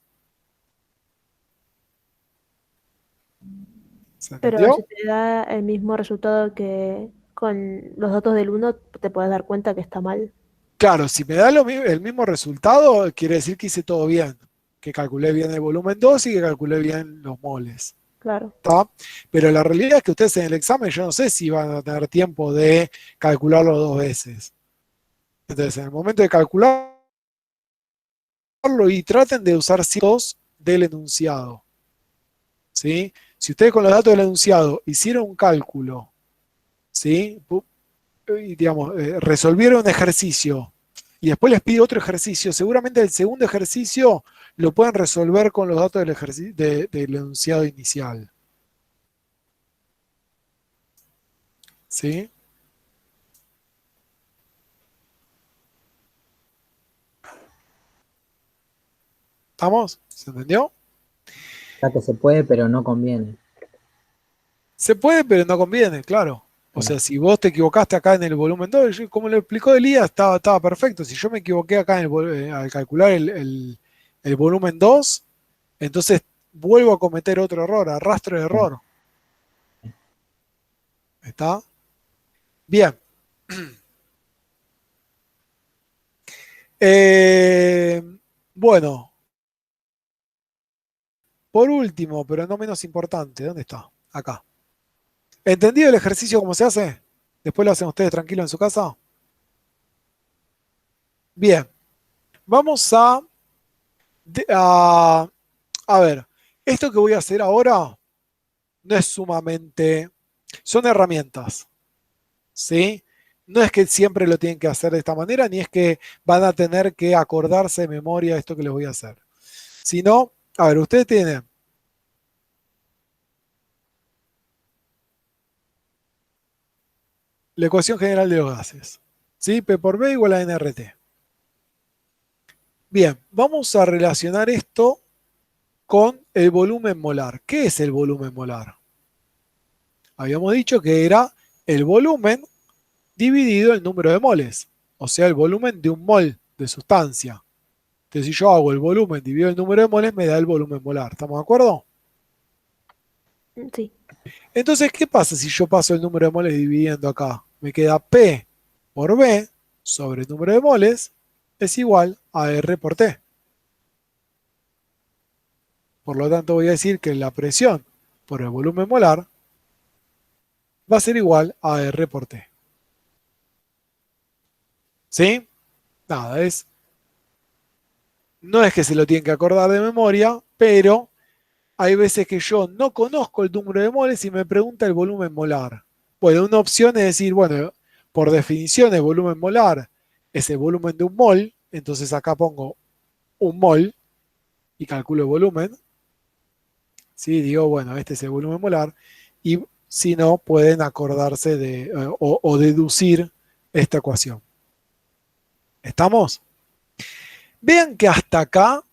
¿Se Pero entendió? si te da el mismo resultado que con los datos del uno, te puedes dar cuenta que está mal. Claro, si me da el mismo resultado, quiere decir que hice todo bien, que calculé bien el volumen 2 y que calculé bien los moles. Claro. ¿Está? Pero la realidad es que ustedes en el examen, yo no sé si van a tener tiempo de calcularlo dos veces. Entonces, en el momento de calcularlo, y traten de usar ciertos del enunciado. ¿Sí? Si ustedes con los datos del enunciado hicieron un cálculo, ¿sí?, y, digamos, resolvieron un ejercicio y después les pide otro ejercicio, seguramente el segundo ejercicio lo pueden resolver con los datos del enunciado inicial. ¿Sí? ¿Estamos? ¿Se entendió? O sea que se puede, pero no conviene. Se puede, pero no conviene, claro. O sea, si vos te equivocaste acá en el volumen 2, como lo explicó Elías, estaba perfecto. Si yo me equivoqué acá al calcular el volumen 2, entonces vuelvo a cometer otro error, arrastro de error. ¿Está? Bien. Bueno, por último, pero no menos importante, ¿dónde está? Acá. ¿Entendido el ejercicio cómo se hace? Después lo hacen ustedes tranquilos en su casa. Bien. Vamos a ver, esto que voy a hacer ahora no es sumamente, son herramientas, ¿sí? No es que siempre lo tienen que hacer de esta manera, ni es que van a tener que acordarse de memoria esto que les voy a hacer, sino A ver, ustedes tienen la ecuación general de los gases. ¿Sí? P por B igual a nRT. Bien, vamos a relacionar esto con el volumen molar. ¿Qué es el volumen molar? Habíamos dicho que era el volumen dividido el número de moles, o sea, el volumen de un mol de sustancia. Entonces, si yo hago el volumen dividido el número de moles, me da el volumen molar. ¿Estamos de acuerdo? Sí. Entonces, ¿qué pasa si yo paso el número de moles dividiendo acá? Me queda P por B sobre el número de moles es igual a R por T. Por lo tanto, voy a decir que la presión por el volumen molar va a ser igual a R por T. ¿Sí? Nada, no es que se lo tienen que acordar de memoria, pero hay veces que yo no conozco el número de moles y me pregunta el volumen molar. Bueno, una opción es decir, bueno, por definición el volumen molar es el volumen de un mol, entonces acá pongo un mol y calculo el volumen. ¿Sí? Digo, bueno, este es el volumen molar. Y si no, pueden acordarse de o deducir esta ecuación. ¿Estamos? Vean que hasta acá,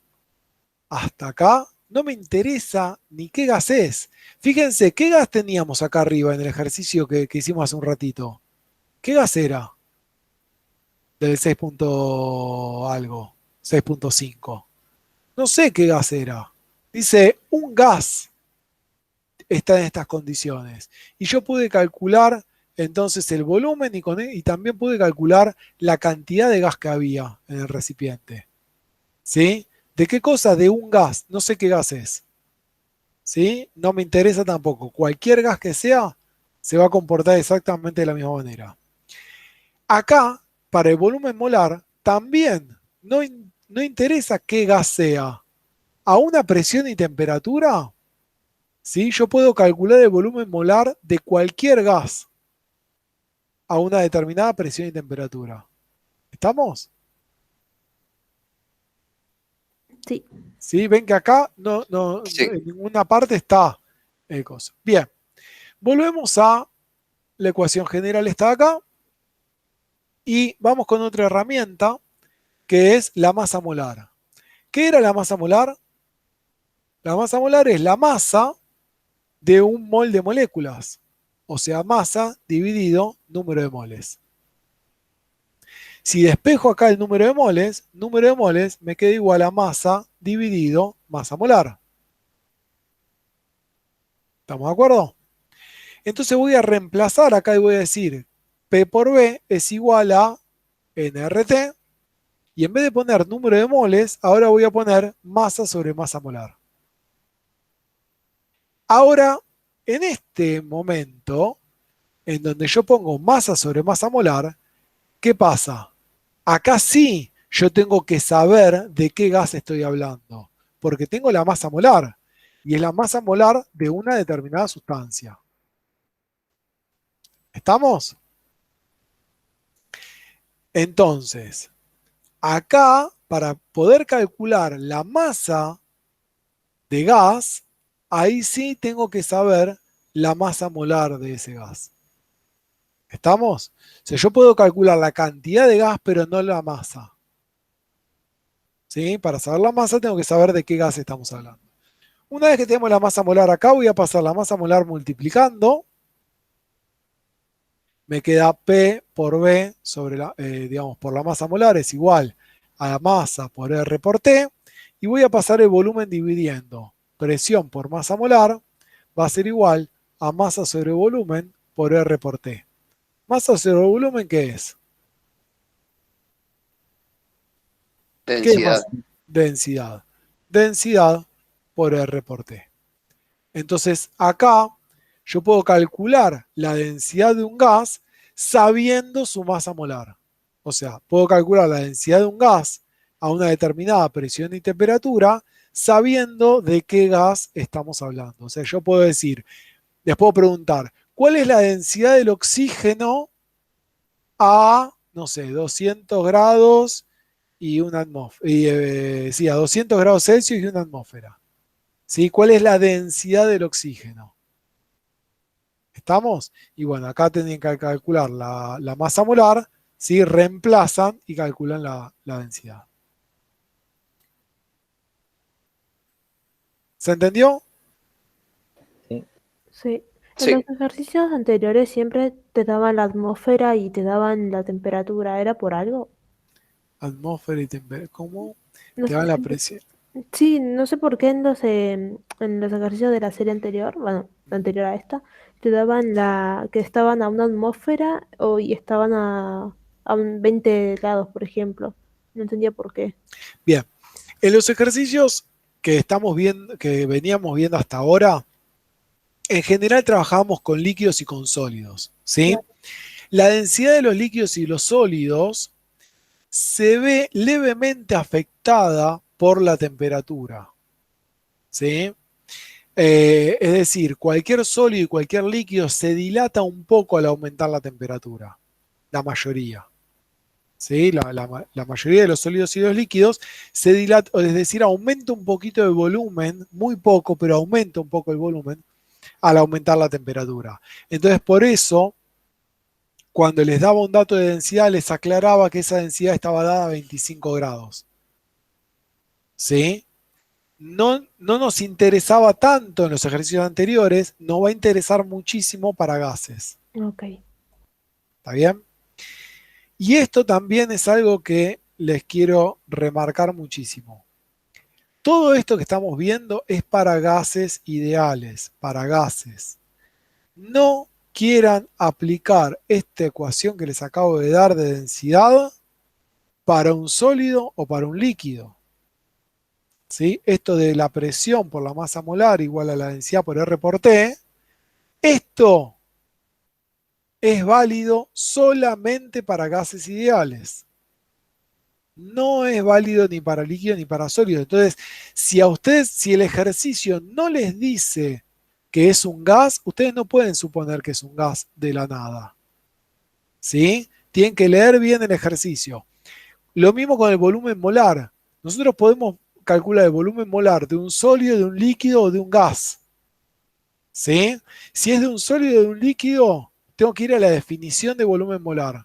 no me interesa ni qué gas es. Fíjense, ¿qué gas teníamos acá arriba en el ejercicio que hicimos hace un ratito? ¿Qué gas era? Del 6 punto algo, 6.5. No sé qué gas era. Dice, un gas está en estas condiciones. Y yo pude calcular entonces el volumen y también pude calcular la cantidad de gas que había en el recipiente. ¿Sí? ¿De qué cosa? De un gas. No sé qué gas es. ¿Sí? No me interesa tampoco. Cualquier gas que sea, se va a comportar exactamente de la misma manera. Acá, para el volumen molar, también no interesa qué gas sea. A una presión y temperatura, ¿sí? Yo puedo calcular el volumen molar de cualquier gas a una determinada presión y temperatura. ¿Estamos? Sí. ¿Sí? Ven que acá Sí. en ninguna parte está el coso. Bien, volvemos a la ecuación general esta de acá y vamos con otra herramienta que es la masa molar. ¿Qué era la masa molar? La masa molar es la masa de un mol de moléculas, o sea, masa dividido número de moles. Si despejo acá el número de moles me queda igual a masa dividido masa molar. ¿Estamos de acuerdo? Entonces voy a reemplazar acá y voy a decir P por B es igual a nRT y en vez de poner número de moles, ahora voy a poner masa sobre masa molar. Ahora, en este momento, en donde yo pongo masa sobre masa molar, ¿qué pasa? Acá sí yo tengo que saber de qué gas estoy hablando, porque tengo la masa molar y es la masa molar de una determinada sustancia. ¿Estamos? Entonces, acá, para poder calcular la masa de gas, ahí sí tengo que saber la masa molar de ese gas. ¿Estamos? O sea, yo puedo calcular la cantidad de gas, pero no la masa. ¿Sí? Para saber la masa tengo que saber de qué gas estamos hablando. Una vez que tenemos la masa molar acá, voy a pasar la masa molar multiplicando. Me queda P por B sobre digamos, por la masa molar es igual a la masa por R por T. Y voy a pasar el volumen dividiendo. Presión por masa molar va a ser igual a masa sobre volumen por R por T. ¿Masa sobre volumen qué es? ¿Qué es Densidad. masa? Densidad. Densidad por R por T. Entonces acá yo puedo calcular la densidad de un gas sabiendo su masa molar. O sea, puedo calcular la densidad de un gas a una determinada presión y temperatura sabiendo de qué gas estamos hablando. O sea, yo puedo decir, les puedo preguntar, ¿cuál es la densidad del oxígeno a, no sé, 200 grados y una atmósfera? Sí, a 200 grados Celsius y una atmósfera. ¿Sí? ¿Cuál es la densidad del oxígeno? ¿Estamos? Y bueno, acá tienen que calcular la masa molar, ¿sí? Reemplazan y calculan la densidad. ¿Se entendió? Sí. Sí. En Sí, los ejercicios anteriores siempre te daban la atmósfera y te daban la temperatura. ¿Era por algo? Atmósfera y temperatura. ¿Cómo? No Te sé, dan la presión. sí, no sé por qué en los ejercicios de la serie anterior, bueno, la anterior a esta, te daban que estaban a una atmósfera y estaban a un 20 grados, por ejemplo. No entendía por qué. Bien. En los ejercicios que estamos viendo, que veníamos viendo hasta ahora, en general trabajábamos con líquidos y con sólidos, ¿sí? Claro. La densidad de los líquidos y los sólidos se ve levemente afectada por la temperatura, ¿sí? Es decir, cualquier sólido y cualquier líquido se dilata un poco al aumentar la temperatura, la mayoría. ¿Sí? La mayoría de los sólidos y los líquidos se dilata, es decir, aumenta un poquito de volumen, muy poco, pero aumenta un poco el volumen al aumentar la temperatura. Entonces, por eso, cuando les daba un dato de densidad, les aclaraba que esa densidad estaba dada a 25 grados. ¿Sí? No nos interesaba tanto en los ejercicios anteriores, nos va a interesar muchísimo para gases. Ok. ¿Está bien? Y esto también es algo que les quiero remarcar muchísimo. Todo esto que estamos viendo es para gases ideales, para gases. No quieran aplicar esta ecuación que les acabo de dar de densidad para un sólido o para un líquido. ¿Sí? Esto de la presión por la masa molar igual a la densidad por R por T, esto es válido solamente para gases ideales. No es válido ni para líquido ni para sólido. Entonces, si a ustedes, si el ejercicio no les dice que es un gas, ustedes no pueden suponer que es un gas de la nada. ¿Sí? Tienen que leer bien el ejercicio. Lo mismo con el volumen molar. Nosotros podemos calcular el volumen molar de un sólido, de un líquido o de un gas. ¿Sí? Si es de un sólido o de un líquido, tengo que ir a la definición de volumen molar.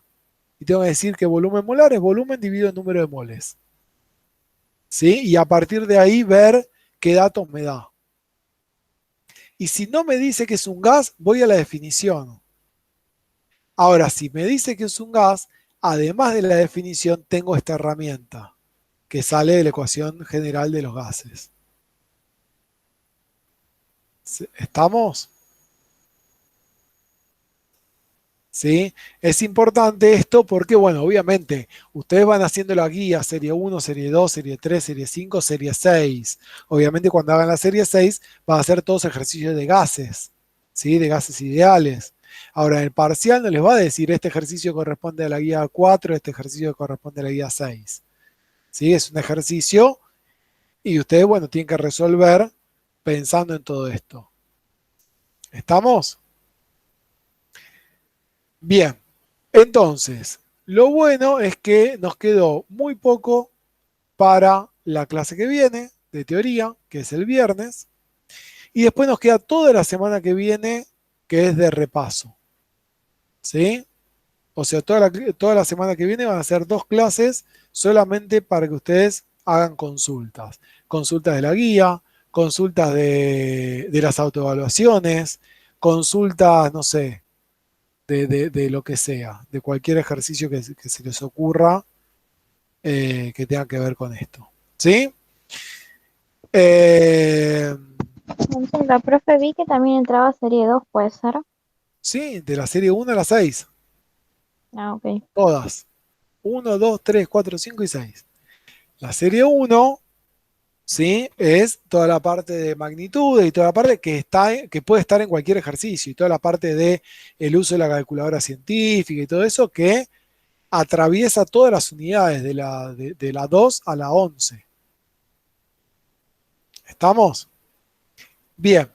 Y tengo que decir que volumen molar es volumen dividido en número de moles. ¿Sí? Y a partir de ahí ver qué datos me da. Y si no me dice que es un gas, voy a la definición. Ahora, si me dice que es un gas, además de la definición, tengo esta herramienta que sale de la ecuación general de los gases. ¿Estamos? ¿Sí? Es importante esto porque, bueno, obviamente, ustedes van haciendo la guía serie 1, serie 2, serie 3, serie 5, serie 6. Obviamente, cuando hagan la serie 6, van a hacer todos ejercicios de gases, ¿sí? De gases ideales. Ahora, en el parcial no les va a decir este ejercicio corresponde a la guía 4, este ejercicio corresponde a la guía 6. ¿Sí? Es un ejercicio y ustedes, bueno, tienen que resolver pensando en todo esto. ¿Estamos? Bien, entonces, lo bueno es que nos quedó muy poco para la clase que viene de teoría, que es el viernes, y después nos queda toda la semana que viene, que es de repaso. ¿Sí? O sea, toda la semana que viene van a ser 2 clases solamente para que ustedes hagan consultas. Consultas de la guía, consultas de las autoevaluaciones, consultas, no sé, de lo que sea, de cualquier ejercicio que se les ocurra que tenga que ver con esto. ¿Sí? La profe vi que también entraba serie 2, ¿puede ser? Sí, de la serie 1 a la 6, Ah, ok. todas. 1, 2, 3, 4, 5 y 6. La serie 1, ¿sí? Es toda la parte de magnitud y toda la parte que puede estar en cualquier ejercicio y toda la parte de el uso de la calculadora científica y todo eso que atraviesa todas las unidades de la 2 a la 11. ¿Estamos? Bien.